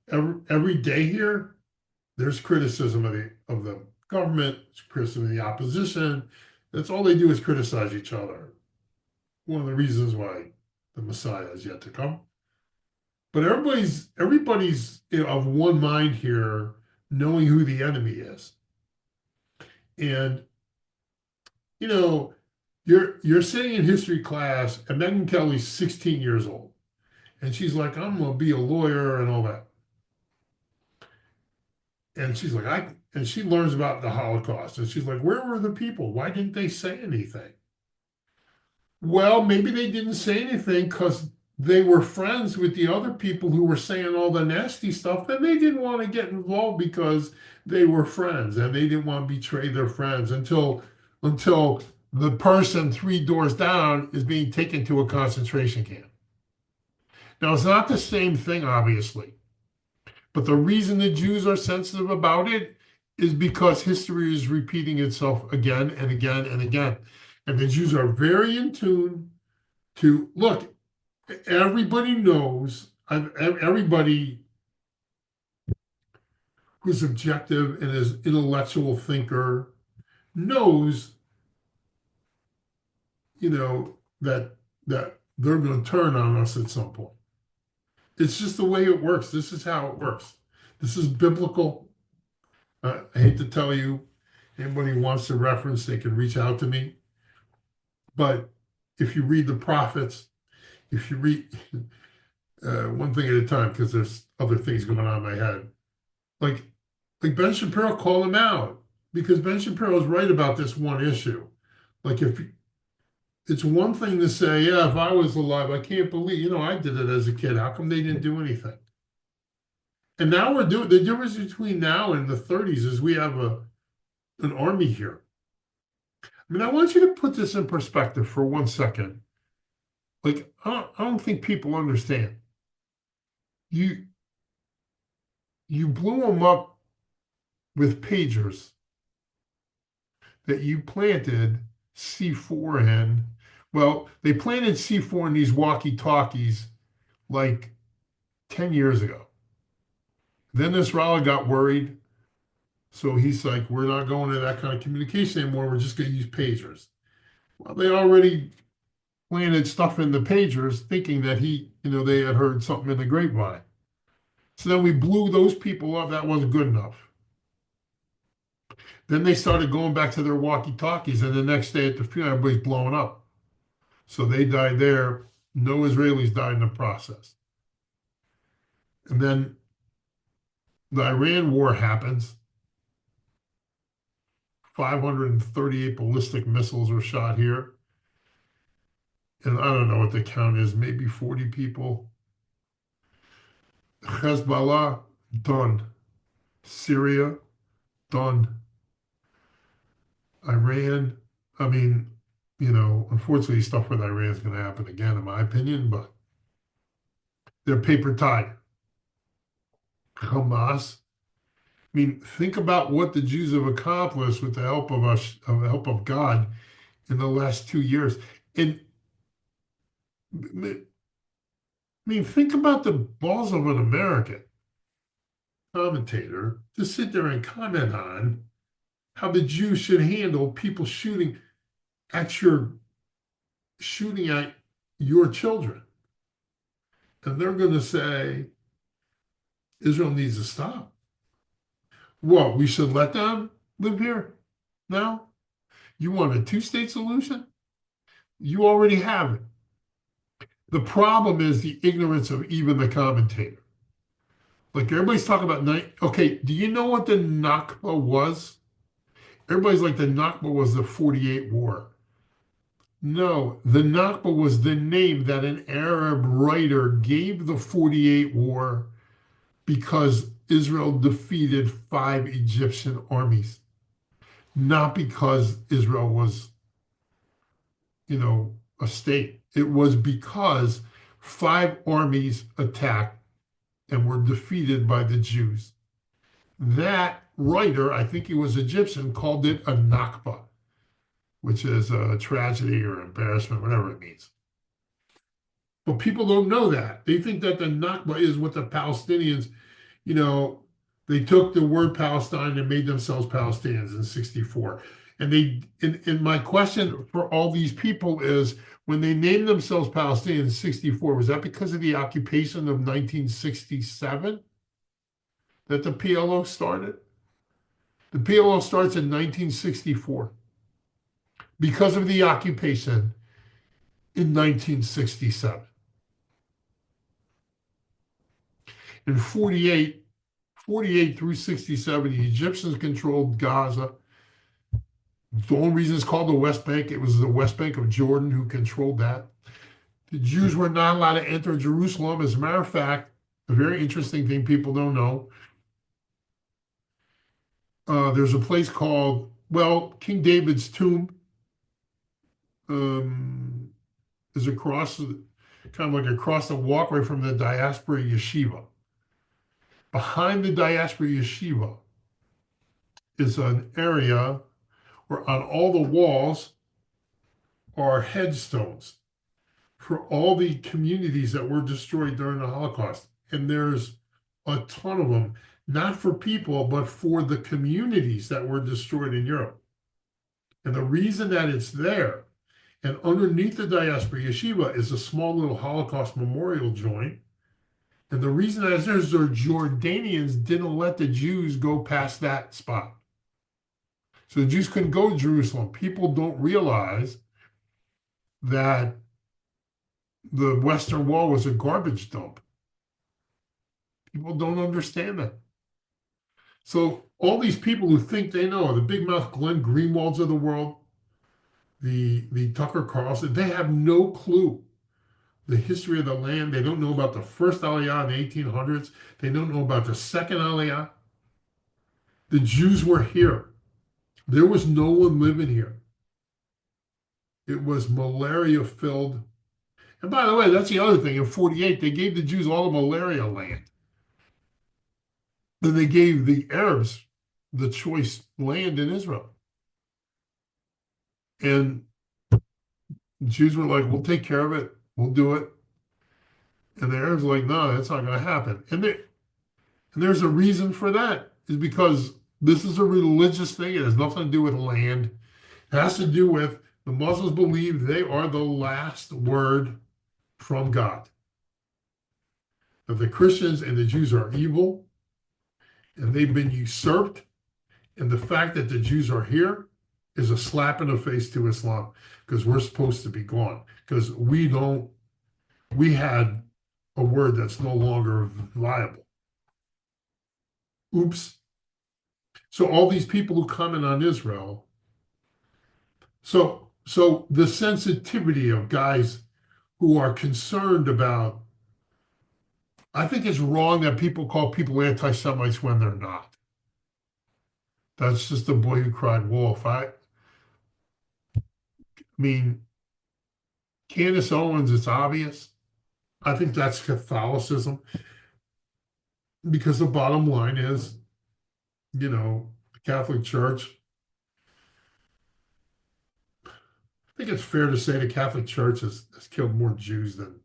Speaker 1: every day here, there's criticism of the government, criticism of the opposition. That's all they do is criticize each other. One of the reasons why the Messiah is yet to come. But everybody's of one mind here, knowing who the enemy is. And you're sitting in history class, and Megyn Kelly's 16 years old, and she's like, I'm gonna be a lawyer and all that. And she's like, and she learns about the Holocaust, and she's like, where were the people? Why didn't they say anything? Well, maybe they didn't say anything because they were friends with the other people who were saying all the nasty stuff, and they didn't want to get involved because they were friends and they didn't want to betray their friends until the person 3 doors down is being taken to a concentration camp. Now, it's not the same thing, obviously, but the reason the Jews are sensitive about it is because history is repeating itself again and again and again. And the Jews are very in tune to look, everybody knows, everybody who's objective and is intellectual thinker knows, that they're going to turn on us at some point. It's just the way it works. This is how it works. This is biblical. I hate to tell you, anybody who wants to reference, they can reach out to me. But if you read the prophets, if you read one thing at a time, because there's other things going on in my head, like Ben Shapiro called him out because Ben Shapiro is right about this one issue. Like, if it's one thing to say, yeah, if I was alive, I can't believe, I did it as a kid. How come they didn't do anything? And now we're doing the difference between now and the 30s is we have an army here. I mean, I want you to put this in perspective for 1 second. Like, I don't think people understand. You blew them up with pagers that you planted C4 in. Well, they planted C4 in these walkie-talkies like 10 years ago. Then Nasrallah got worried. So he's like, we're not going to that kind of communication anymore. We're just going to use pagers. Well, they already planted stuff in the pagers thinking that they had heard something in the grapevine. So then we blew those people up. That wasn't good enough. Then they started going back to their walkie-talkies, and the next day at the funeral, everybody's blowing up. So they died there. No Israelis died in the process. And then the Iran war happens. 538 ballistic missiles were shot here. And I don't know what the count is, maybe 40 people. Hezbollah, done. Syria, done. Iran, I mean, unfortunately, stuff with Iran is going to happen again, in my opinion, but they're paper tied. Hamas, I mean, think about what the Jews have accomplished with the help of God in the last 2 years. And I mean, think about the balls of an American commentator to sit there and comment on how the Jews should handle people shooting at your children. And they're going to say, Israel needs to stop. What, we should let them live here now? You want a 2-state solution? You already have it. The problem is the ignorance of even the commentator. Like, everybody's talking about, okay, do you know what the Nakba was? Everybody's like, the Nakba was the 48 war. No, the Nakba was the name that an Arab writer gave the 48 war because Israel defeated 5 Egyptian armies, not because Israel was, a state. it was because 5 armies attacked and were defeated by the Jews. That writer, I think he was Egyptian, called it a Nakba, which is a tragedy or embarrassment, whatever it means. But people don't know that. They think that the Nakba is what the Palestinians, you know, they took the word Palestine and made themselves Palestinians in 64. And my question for all these people is, when they named themselves Palestinians in 64, was that because of the occupation of 1967 that the PLO started? The PLO starts in 1964 because of the occupation in 1967. In 48 through 67, the Egyptians controlled Gaza. The only reason it's called the West Bank, it was the West Bank of Jordan who controlled that. The Jews were not allowed to enter Jerusalem. As a matter of fact, a very interesting thing people don't know, there's a place called, well, King David's tomb is across, kind of like across the walkway from the diaspora yeshiva. Behind the diaspora yeshiva is an area where on all the walls are headstones for all the communities that were destroyed during the Holocaust. And there's a ton of them, not for people, but for the communities that were destroyed in Europe. And the reason that it's there, and underneath the diaspora yeshiva is a small little Holocaust memorial joint. And the reason that it's there is the Jordanians didn't let the Jews go past that spot. So the Jews couldn't go to Jerusalem. People don't realize that the Western Wall was a garbage dump. People don't understand that. So all these people who think they know, the big mouth Glenn Greenwalds of the world, the Tucker Carlson, they have no clue the history of the land. They don't know about the first Aliyah in the 1800s. They don't know about the second Aliyah. The Jews were here. There was no one living here. It was malaria-filled. And by the way, that's the other thing. In 48, they gave the Jews all the malaria land. Then they gave the Arabs the choice land in Israel. And the Jews were like, we'll take care of it. We'll do it. And the Arabs were like, no, that's not going to happen. And there's a reason for that. Is because this is a religious thing. It has nothing to do with land. It has to do with the Muslims believe they are the last word from God. That the Christians and the Jews are evil, and they've been usurped. And the fact that the Jews are here is a slap in the face to Islam, because we're supposed to be gone. Because we had a word that's no longer viable. Oops. So all these people who comment on Israel, so the sensitivity of guys who are concerned about, I think it's wrong that people call people anti-Semites when they're not. That's just the boy who cried wolf. I mean, Candace Owens, it's obvious. I think that's Catholicism, because the bottom line is, the Catholic Church, I think it's fair to say the Catholic Church has killed more Jews than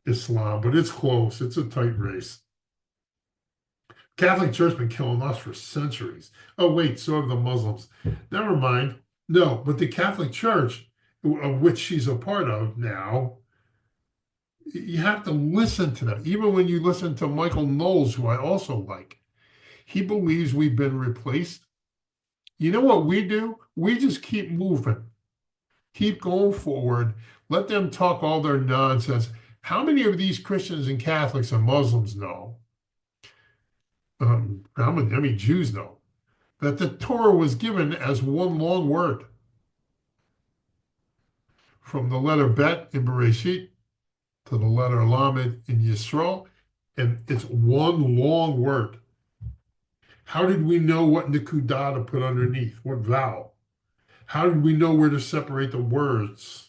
Speaker 1: Islam, but it's close. It's a tight race. Catholic Church has been killing us for centuries. Oh, wait, so have the Muslims. Never mind. No, but the Catholic Church, of which she's a part of now, you have to listen to them. Even when you listen to Michael Knowles, who I also like, he believes we've been replaced. You know what we do? We just keep moving, keep going forward, let them talk all their nonsense. How many of these Christians and Catholics and Muslims know, how many Jews know, that the Torah was given as one long word? From the letter Bet in Bereshit to the letter Lamed in Yisrael, and it's one long word. How did we know what nekudah to put underneath? What vowel? How did we know where to separate the words?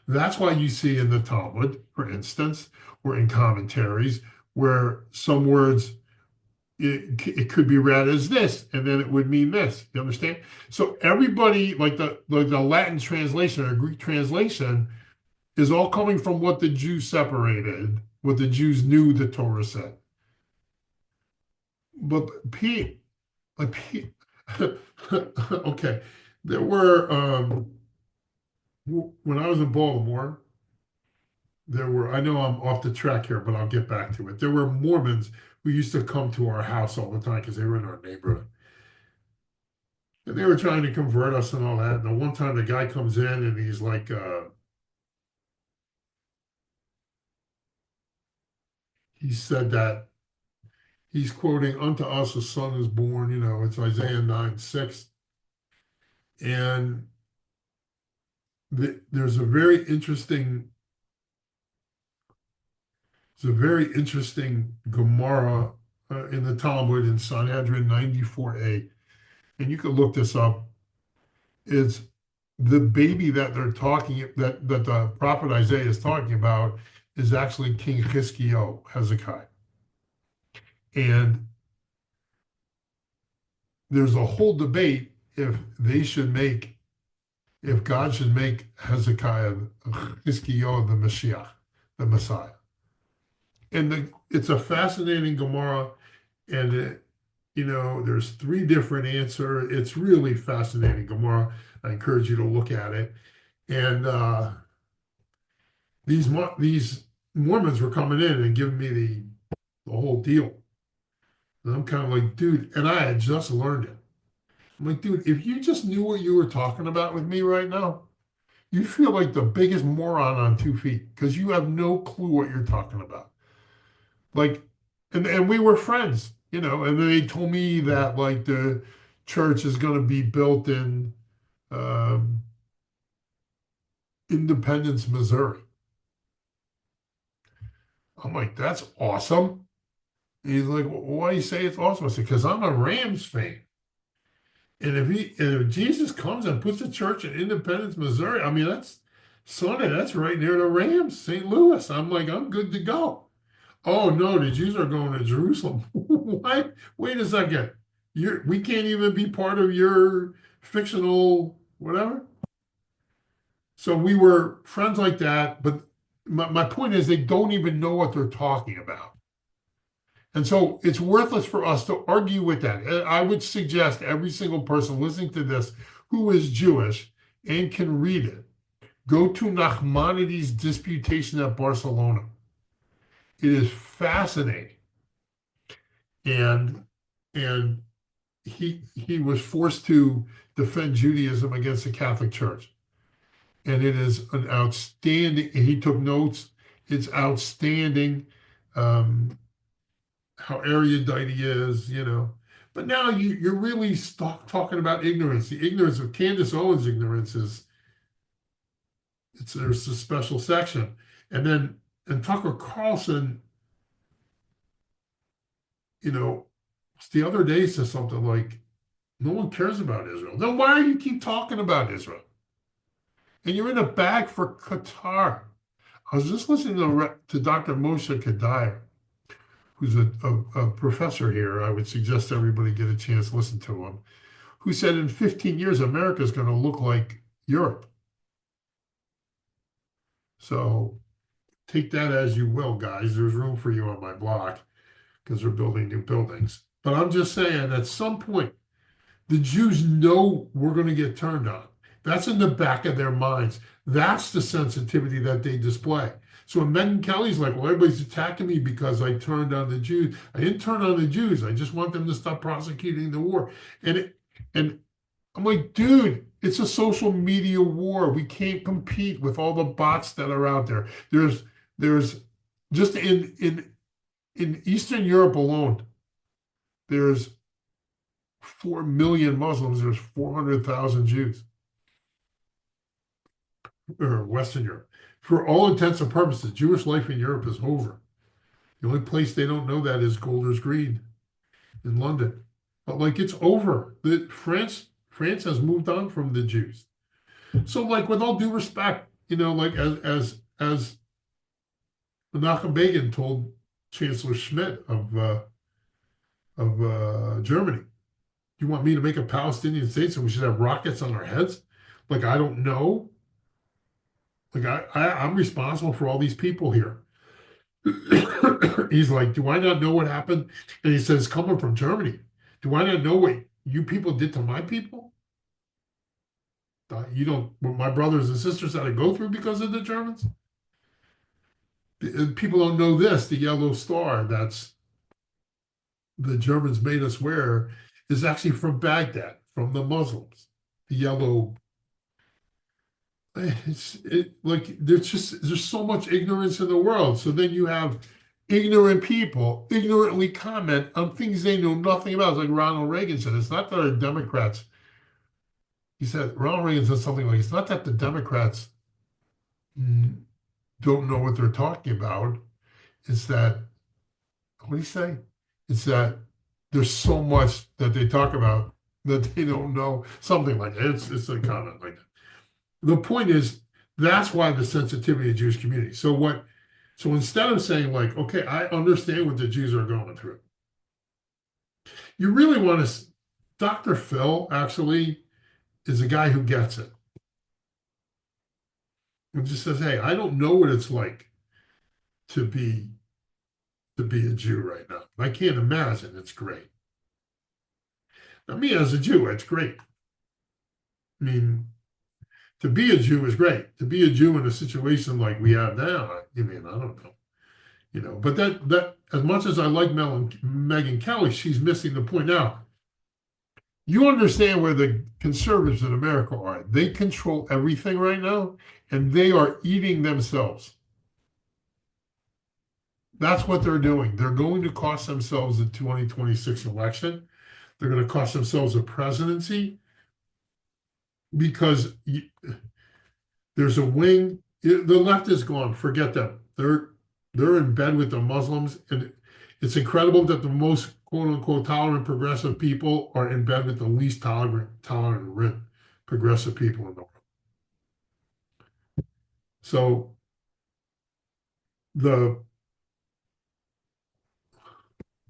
Speaker 1: That's why you see in the Talmud, for instance, or in commentaries, where some words it could be read as this, and then it would mean this. You understand? So everybody, like the Latin translation or Greek translation, is all coming from what the Jews separated, what the Jews knew the Torah said. But Pete, like Pete, okay, there were when I was in Baltimore, there were, I know I'm off the track here, but I'll get back to it. There were Mormons who used to come to our house all the time because they were in our neighborhood. And they were trying to convert us and all that. And the one time the guy comes in and he's like, he said that he's quoting, "Unto us a son is born," it's Isaiah 9:6. And there's a very interesting, Gemara in the Talmud in Sanhedrin 94a. And you could look this up. Is the baby that they're talking that the prophet Isaiah is talking about is actually King Hezekiah. And there's a whole debate if God should make Hezekiah the Mashiach, the Messiah. And it's a fascinating Gemara, and there's three different answers. It's really fascinating Gemara. I encourage you to look at it. And these Mormons were coming in and giving me the whole deal. And I'm kind of like, dude, and I had just learned it. I'm like, dude, if you just knew what you were talking about with me right now, you feel like the biggest moron on 2 feet because you have no clue what you're talking about. Like, and we were friends, and then they told me that like the church is going to be built in Independence, Missouri. I'm like, that's awesome. And he's like, well, why do you say it's awesome? I said, because I'm a Rams fan. And if Jesus comes and puts a church in Independence, Missouri, I mean, that's right near the Rams, St. Louis. I'm like, I'm good to go. Oh no, the Jews are going to Jerusalem. What? Wait a second. We can't even be part of your fictional whatever. So we were friends like that, but my point is they don't even know what they're talking about. And so it's worthless for us to argue with that. I would suggest every single person listening to this who is Jewish and can read it, go to Nachmanides' disputation at Barcelona. It is fascinating. And he was forced to defend Judaism against the Catholic Church. And it is an outstanding, he took notes, it's outstanding. How erudite he is, But now you're really talking about ignorance. The ignorance of Candace Owens' ignorance there's a special section. And Tucker Carlson, the other day said something like, no one cares about Israel. Then why do you keep talking about Israel? And you're in a bag for Qatar. I was just listening to Dr. Moshe Kadai, who's a professor here. I would suggest everybody get a chance to listen to him, who said in 15 years, America is going to look like Europe. So take that as you will, guys. There's room for you on my block because they're building new buildings. But I'm just saying, at some point, the Jews know we're going to get turned on. That's in the back of their minds. That's the sensitivity that they display. So when Megyn Kelly's like, well, everybody's attacking me because I turned on the Jews. I didn't turn on the Jews. I just want them to stop prosecuting the war. And I'm like, dude, it's a social media war. We can't compete with all the bots that are out there. There's just in Eastern Europe alone, there's 4 million Muslims. There's 400,000 Jews. Or Western Europe. For all intents and purposes, Jewish life in Europe is over. The only place they don't know that is Golders Green in London. But like it's over. France has moved on from the Jews. So like with all due respect, like as Menachem Begin told Chancellor Schmidt of Germany, you want me to make a Palestinian state so we should have rockets on our heads? Like, I don't know. Like, I'm responsible for all these people here. He's like, do I not know what happened? And he says, coming from Germany, do I not know what you people did to my people? You don't, what my brothers and sisters had to go through because of the Germans? People don't know this. The yellow star that's the Germans made us wear is actually from Baghdad, from the Muslims. The yellow, like there's so much ignorance in the world. So then you have ignorant people ignorantly comment on things they know nothing about. It's like Ronald Reagan said, it's not that our Democrats, he said, Ronald Reagan said something like, it's not that the Democrats don't know what they're talking about. It's that, what do you say? It's that there's so much that they talk about that they don't know. Something like that. It's a comment like that. The point is, that's why the sensitivity of the Jewish community. So instead of saying like, okay, I understand what the Jews are going through, you really want to, Dr. Phil actually is a guy who gets it. And just says, hey, I don't know what it's like to be a Jew right now. I can't imagine it's great. Now, me as a Jew, it's great. I mean, to be a Jew is great. To be a Jew in a situation like we have now, I don't know. But that as much as I like Megyn Kelly, she's missing the point now. You understand where the conservatives in America are. They control everything right now, and they are eating themselves. That's what they're doing. They're going to cost themselves the 2026 election. They're going to cost themselves a presidency because there's a wing. The left is gone. Forget them. They're in bed with the Muslims, and it's incredible that the most quote unquote tolerant progressive people are in bed with the least tolerant progressive people in the world. So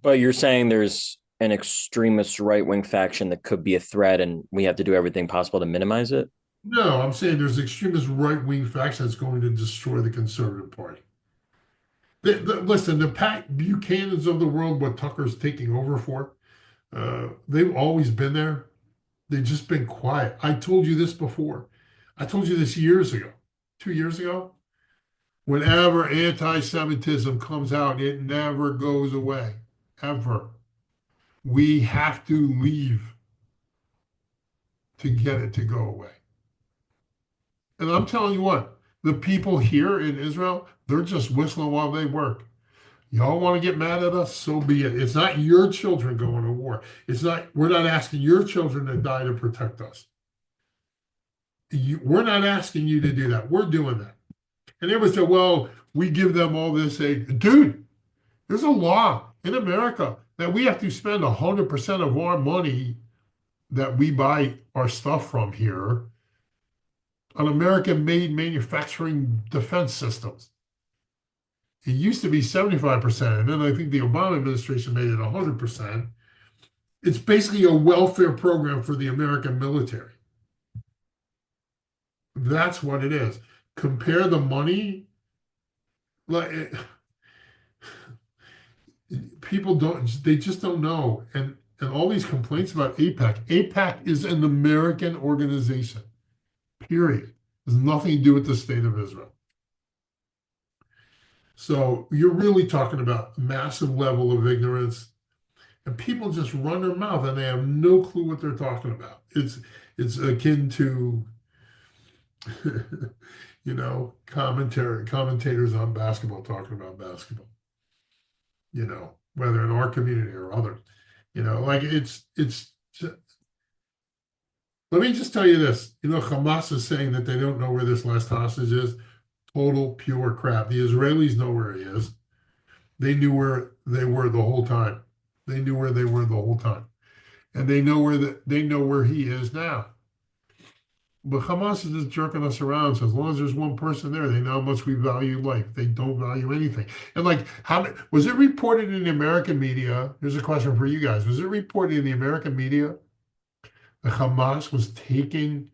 Speaker 2: But you're saying there's an extremist right-wing faction that could be a threat, and we have to do everything possible to minimize it?
Speaker 1: no, I'm saying there's extremist right-wing faction that's going to destroy the Conservative Party. Listen, the Pat Buchanans of the world, what Tucker's taking over for, they've always been there. They've just been quiet. I told you this before. I told you this years ago, 2 years ago. Whenever anti-Semitism comes out, it never goes away, ever. We have to leave to get it to go away. And I'm telling you what, the people here in Israel, they're just whistling while they work. Y'all want to get mad at us? So be it. It's not your children going to war. We're not asking your children to die to protect us. We're not asking you to do that. We're doing that. And everybody said, well, we give them all this aid. Dude, there's a law in America that we have to spend 100% of our money that we buy our stuff from here on American-made manufacturing defense systems. It used to be 75%, and then I think the Obama administration made it 100%. It's basically a welfare program for the American military. That's what it is. Compare the money. Like people they just don't know. And all these complaints about AIPAC. AIPAC is an American organization. Period. It has nothing to do with the state of Israel. So you're really talking about a massive level of ignorance, and people just run their mouth and they have no clue what they're talking about. It's akin to commentators on basketball talking about basketball. Whether in our community or others. Like it's. Let me just tell you this. Hamas is saying that they don't know where this last hostage is. Total pure crap. The Israelis know where he is. They knew where they were the whole time. They knew where they were the whole time. And they know where he is now. But Hamas is just jerking us around. So as long as there's one person there, they know how much we value life. They don't value anything. And like, how was it reported in the American media? Here's a question for you guys. Was it reported in the American media that Hamas was taking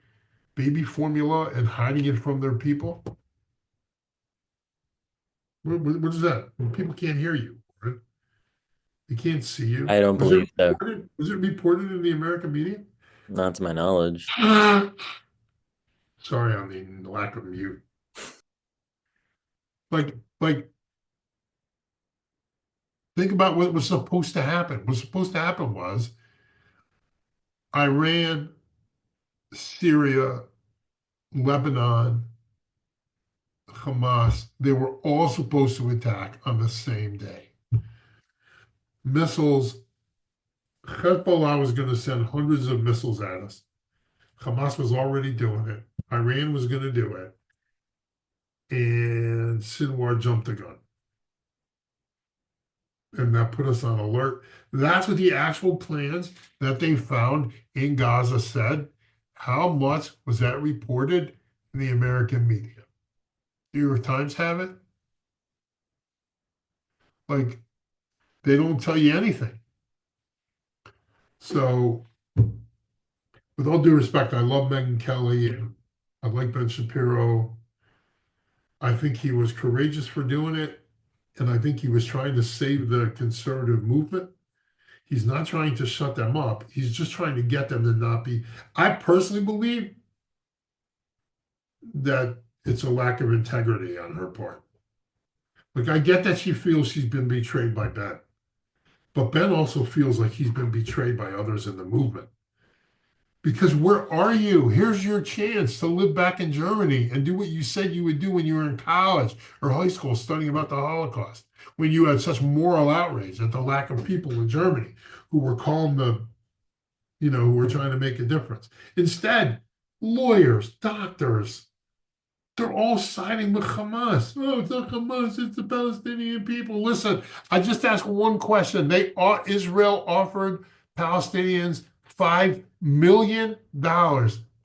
Speaker 1: baby formula and hiding it from their people? What is that? People can't hear you. Right? They can't see you.
Speaker 2: I don't believe so.
Speaker 1: Was it reported in the American media?
Speaker 2: Not to my knowledge.
Speaker 1: Sorry, I mean the lack of mute. Like, think about what was supposed to happen. What's supposed to happen was Iran, Syria, Lebanon, Hamas, they were all supposed to attack on the same day. Missiles, Hezbollah was going to send hundreds of missiles at us. Hamas was already doing it. Iran was going to do it. And Sinwar jumped the gun. And that put us on alert. That's what the actual plans that they found in Gaza said. How much was that reported in the American media? New York Times have it? Like, they don't tell you anything. So, with all due respect, I love Megyn Kelly and I like Ben Shapiro. I think he was courageous for doing it. And I think he was trying to save the conservative movement. He's not trying to shut them up. He's just trying to get them to not be. I personally believe that it's a lack of integrity on her part. Like, I get that she feels she's been betrayed by Ben, but Ben also feels like he's been betrayed by others in the movement. Because where are you? Here's your chance to live back in Germany and do what you said you would do when you were in college or high school studying about the Holocaust, when you had such moral outrage at the lack of people in Germany who were calling who were trying to make a difference. Instead, lawyers, doctors, they're all siding with Hamas. Oh, it's not Hamas, it's the Palestinian people. Listen, I just asked one question. Israel offered Palestinians $5 million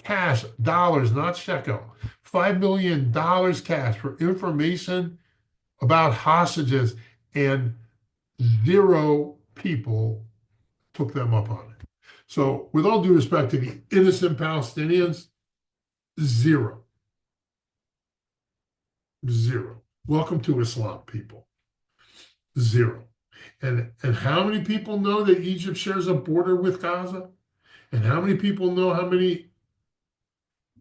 Speaker 1: cash, dollars, not shekel. $5 million cash for information about hostages, and 0 people took them up on it. So, with all due respect to the innocent Palestinians, 0. 0. Welcome to Islam, people. 0. And how many people know that Egypt shares a border with Gaza? And how many people know how many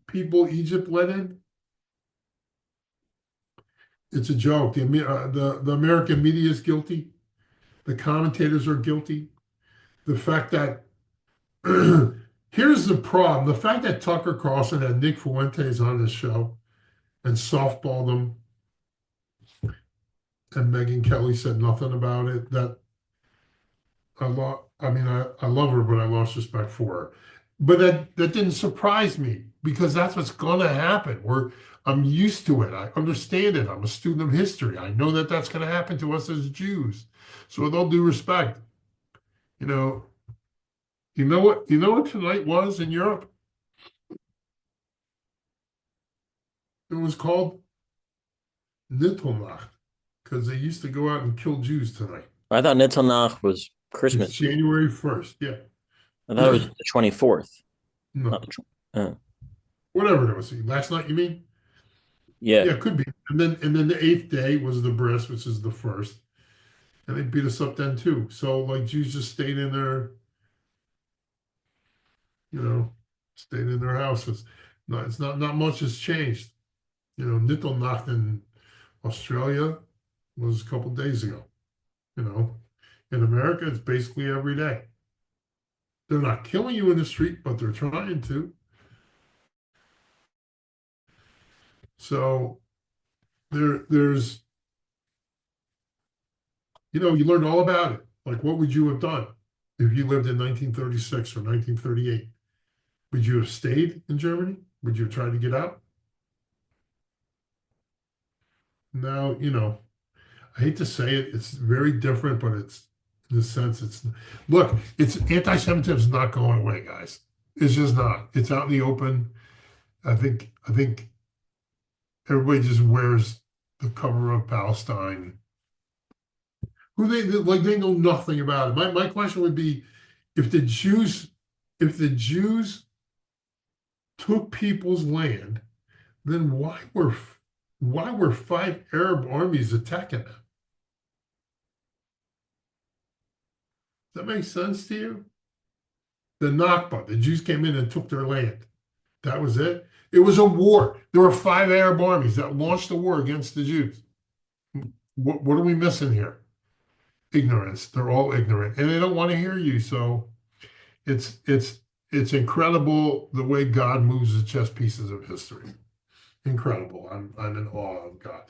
Speaker 1: people Egypt let in? It's a joke. The American media is guilty. The commentators are guilty. The fact that here's the problem. The fact that Tucker Carlson had Nick Fuentes on his show and softballed them, and Megyn Kelly said nothing about it. That I love her, but I lost respect for her. But that didn't surprise me, because that's what's going to happen. I'm used to it. I understand it. I'm a student of history. I know that that's going to happen to us as Jews. So with all due respect, you know what tonight was in Europe? It was called Nittelnacht, because they used to go out and kill Jews tonight.
Speaker 2: I thought Nittelnacht was Christmas.
Speaker 1: It's January 1st, yeah.
Speaker 2: I thought it was the 24th.
Speaker 1: No.
Speaker 2: Not the
Speaker 1: Whatever it was. Last night, you mean?
Speaker 2: Yeah.
Speaker 1: Yeah, it could be. And then the 8th day was the bris, which is the 1st. And they beat us up then too. So like Jews just stayed in their, stayed in their houses. No, it's not much has changed. Nittelnacht in Australia was a couple days ago. In America, it's basically every day. They're not killing you in the street, but they're trying to. So there's, you learned all about it. Like, what would you have done if you lived in 1936 or 1938? Would you have stayed in Germany? Would you have tried to get out? Now, I hate to say it, it's very different, but it's, in a sense, anti-Semitism is not going away, guys. It's just not. It's out in the open. I think everybody just wears the cover of Palestine. Who they know nothing about it. My question would be if the Jews if the Jews took people's land, then why were five Arab armies attacking them? Does that make sense to you? The Nakba, the Jews came in and took their land. That was it. It was a war. There were five Arab armies that launched a war against the Jews. What are we missing here? Ignorance. They're all ignorant, and they don't want to hear you. So it's it's it's incredible the way God moves the chess pieces of history. Incredible. I'm in awe of God.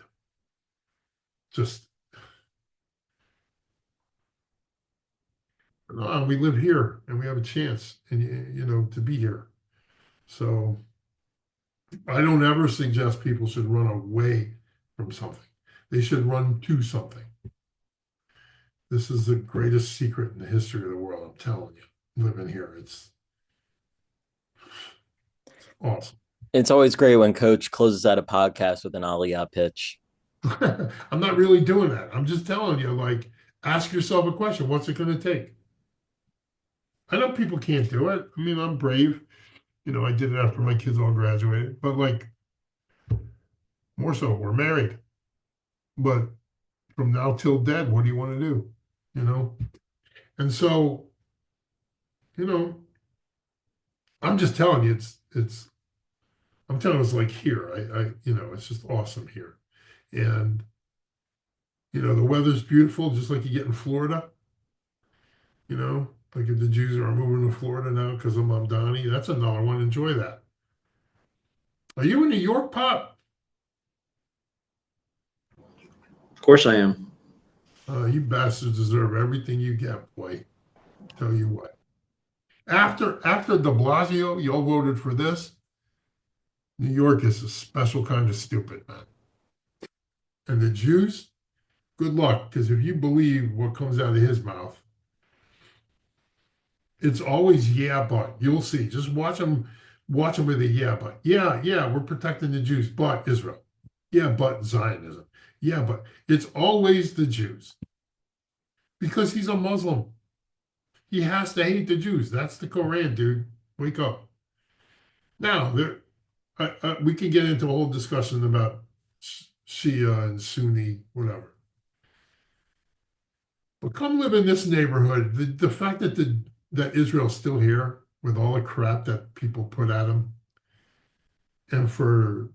Speaker 1: Just we live here and we have a chance, and to be here. So I don't ever suggest people should run away from something. They should run to something. This is the greatest secret in the history of the world. I'm telling you, living here, it's awesome.
Speaker 2: It's always great when Coach closes out a podcast with an Aliyah pitch.
Speaker 1: I'm not really doing that. I'm just telling you, like, ask yourself a question. What's it going to take? I know people can't do it. I mean, I'm brave. I did it after my kids all graduated, but like, more so, we're married. But from now till dead, what do you want to do? And so, I'm just telling you, I'm telling you, it's like here. It's just awesome here. And, the weather's beautiful, just like you get in Florida. Like if the Jews are moving to Florida now because of Mamdani, that's another one. Enjoy that. Are you in New York, Pop?
Speaker 3: Of course I am.
Speaker 1: You bastards deserve everything you get, boy. Tell you what. After de Blasio, you all voted for this. New York is a special kind of stupid, man. And the Jews, good luck, because if you believe what comes out of his mouth, it's always yeah, but you'll see. Just watch him with a yeah, but. Yeah, we're protecting the Jews, but Israel. Yeah, but Zionism. Yeah, but it's always the Jews. Because he's a Muslim. He has to hate the Jews. That's the Koran, dude. Wake up. Now, we can get into a whole discussion about Shia and Sunni, whatever. But come live in this neighborhood. The fact that Israel's still here with all the crap that people put at him, and for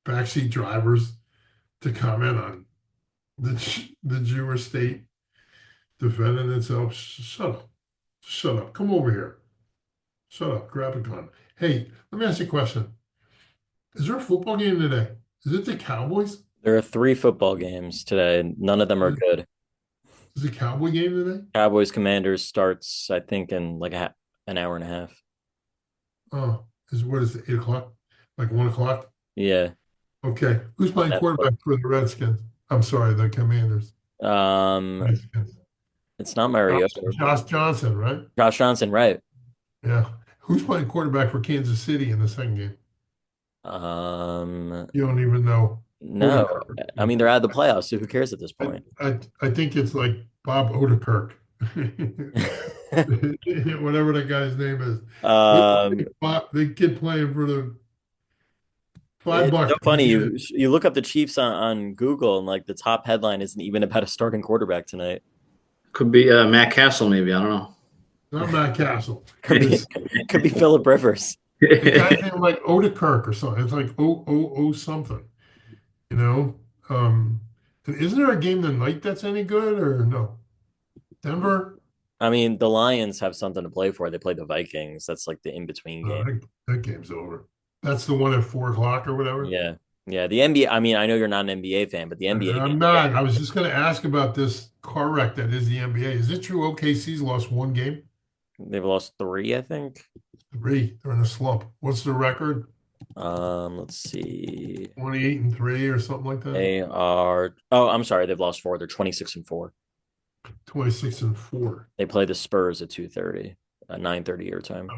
Speaker 1: backseat drivers to comment on the Jewish state defending itself. Shut up. Come over here. Shut up. Grab a gun. Hey, let me ask you a question. Is there a football game today? Is it the Cowboys?
Speaker 2: There are 3 football games today. None of them are good.
Speaker 1: Is it a Cowboy game today?
Speaker 2: Cowboys Commanders starts, I think, in like an hour and a half.
Speaker 1: Oh, what is it, 8 o'clock? Like 1 o'clock?
Speaker 2: Yeah.
Speaker 1: Okay. Who's playing quarterback for the Redskins? I'm sorry, the Commanders. Redskins.
Speaker 2: It's not Mariota.
Speaker 1: Josh Johnson, right?
Speaker 2: Josh Johnson, right?
Speaker 1: Yeah. Who's playing quarterback for Kansas City in the second game? You don't even know.
Speaker 2: No. I mean, they're out of the playoffs, so who cares at this point?
Speaker 1: I think it's like Bob Odekirk. Whatever that guy's name is. The kid playing for the $5.
Speaker 2: So funny. You look up the Chiefs on Google, and like the top headline isn't even about a starting quarterback tonight.
Speaker 3: Could be Matt Castle, maybe. I don't know.
Speaker 1: Not Matt Castle.
Speaker 2: Could be Phillip Rivers.
Speaker 1: The guy's name like Odekirk or something. It's like something. And isn't there a game tonight that's any good or no? Denver?
Speaker 2: I mean, the Lions have something to play for. They play the Vikings. That's like the in-between game.
Speaker 1: That game's over. That's the one at 4 o'clock or whatever?
Speaker 2: Yeah. Yeah. The NBA, I mean, I know you're not an NBA fan, but the NBA.
Speaker 1: I'm not. I was just going to ask about this car wreck that is the NBA. Is it true OKC's lost 1 game?
Speaker 2: They've lost 3, I think.
Speaker 1: 3. They're in a slump. What's the record?
Speaker 2: Let's see.
Speaker 1: 28-3 or something like that.
Speaker 2: They are. Oh, I'm sorry. They've lost 4. They're 26-4.
Speaker 1: 26-4.
Speaker 2: They play the Spurs at 2:30. 9:30 your time.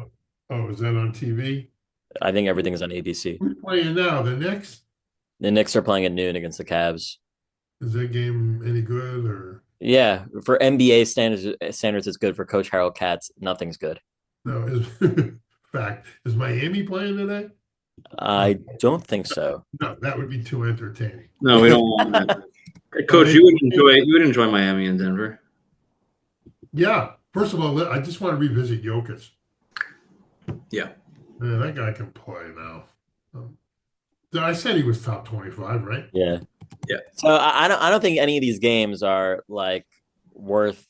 Speaker 1: Oh, is that on TV?
Speaker 2: I think everything's on ABC.
Speaker 1: Who's playing now? The Knicks?
Speaker 2: The Knicks are playing at noon against the Cavs.
Speaker 1: Is that game any good or
Speaker 2: Yeah, for NBA standards, it's good. For Coach Harold Katz, nothing's good.
Speaker 1: no? Fact, is Miami playing today?
Speaker 2: I don't think so.
Speaker 1: No, that would be too entertaining.
Speaker 3: No, we don't want that. Coach, you would enjoy Miami and Denver.
Speaker 1: Yeah. First of all, I just want to revisit Jokic.
Speaker 3: Yeah.
Speaker 1: Man, that guy can play now. I said he was top 25, right?
Speaker 2: Yeah.
Speaker 3: Yeah.
Speaker 2: So I don't think any of these games are like worth,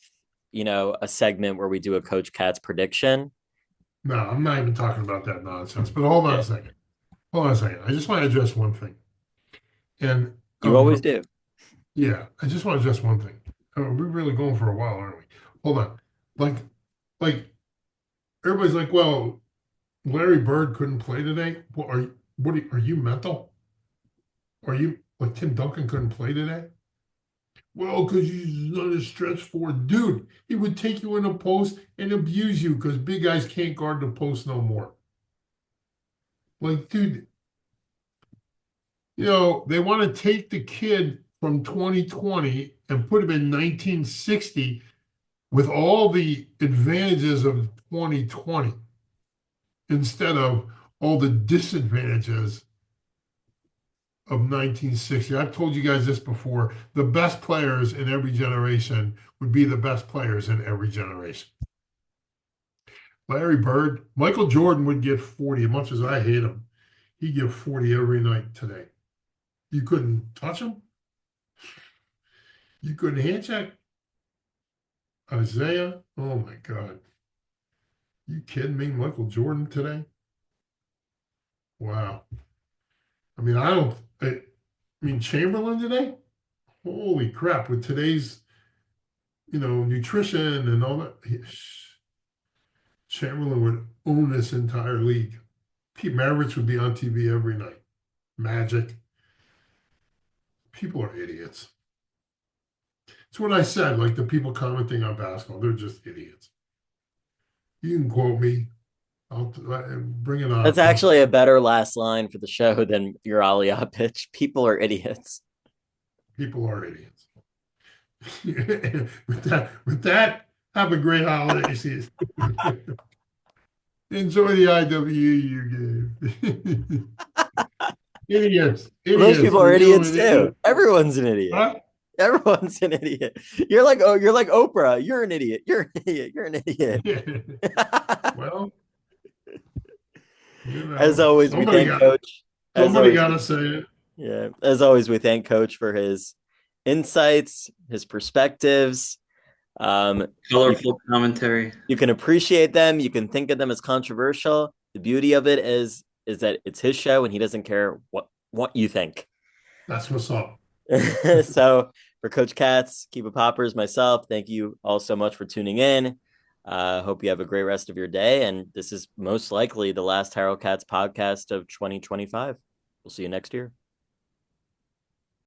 Speaker 2: a segment where we do a Coach Katz prediction.
Speaker 1: No, I'm not even talking about that nonsense. But hold on a second. Hold on a second. I just want to address one thing. And
Speaker 2: You always do.
Speaker 1: Yeah, I just want to address one thing. We're really going for a while, aren't we? Hold on. Like everybody's like, well, Larry Bird couldn't play today. Well, are you mental? Are you like Tim Duncan couldn't play today? Well, because he's not a stretch forward. Dude, he would take you in a post and abuse you because big guys can't guard the post no more. Like, dude, they want to take the kid from 2020 and put him in 1960 with all the advantages of 2020 instead of all the disadvantages of 1960. I've told you guys this before. The best players in every generation would be the best players in every generation. Larry Bird, Michael Jordan would get 40. As much as I hate him, he'd get 40 every night today. You couldn't touch him. You couldn't hand check. Isaiah, oh my God. You kidding me? Michael Jordan today? Wow. I mean, Chamberlain today? Holy crap, with today's, nutrition and all that. Chamberlain would own this entire league. Pete Maravich would be on TV every night. Magic. People are idiots. It's what I said, like the people commenting on basketball, they're just idiots. You can quote me. I'll bring it on.
Speaker 2: That's actually a better last line for the show than your Aliyah pitch. People are idiots.
Speaker 1: People are idiots. with that, have a great holiday season. Enjoy the IWU game. Idiots.
Speaker 2: Those people are idiots too. Everyone's an idiot.
Speaker 1: Huh?
Speaker 2: Everyone's an idiot. You're like Oprah. You're an idiot. You're an idiot. You're an idiot.
Speaker 1: Well,
Speaker 2: as always, we thank Coach.
Speaker 1: Somebody got to say it.
Speaker 2: Yeah. As always, we thank Coach for his insights, his perspectives.
Speaker 3: Colorful commentary.
Speaker 2: You can appreciate them. You can think of them as controversial. The beauty of it is that it's his show and he doesn't care what you think.
Speaker 1: That's what's up.
Speaker 2: So for Coach Katz, Keep It Poppers, myself, thank you all so much for tuning in. Hope you have a great rest of your day. And this is most likely the last Harold Katz podcast of 2025. We'll see you next year.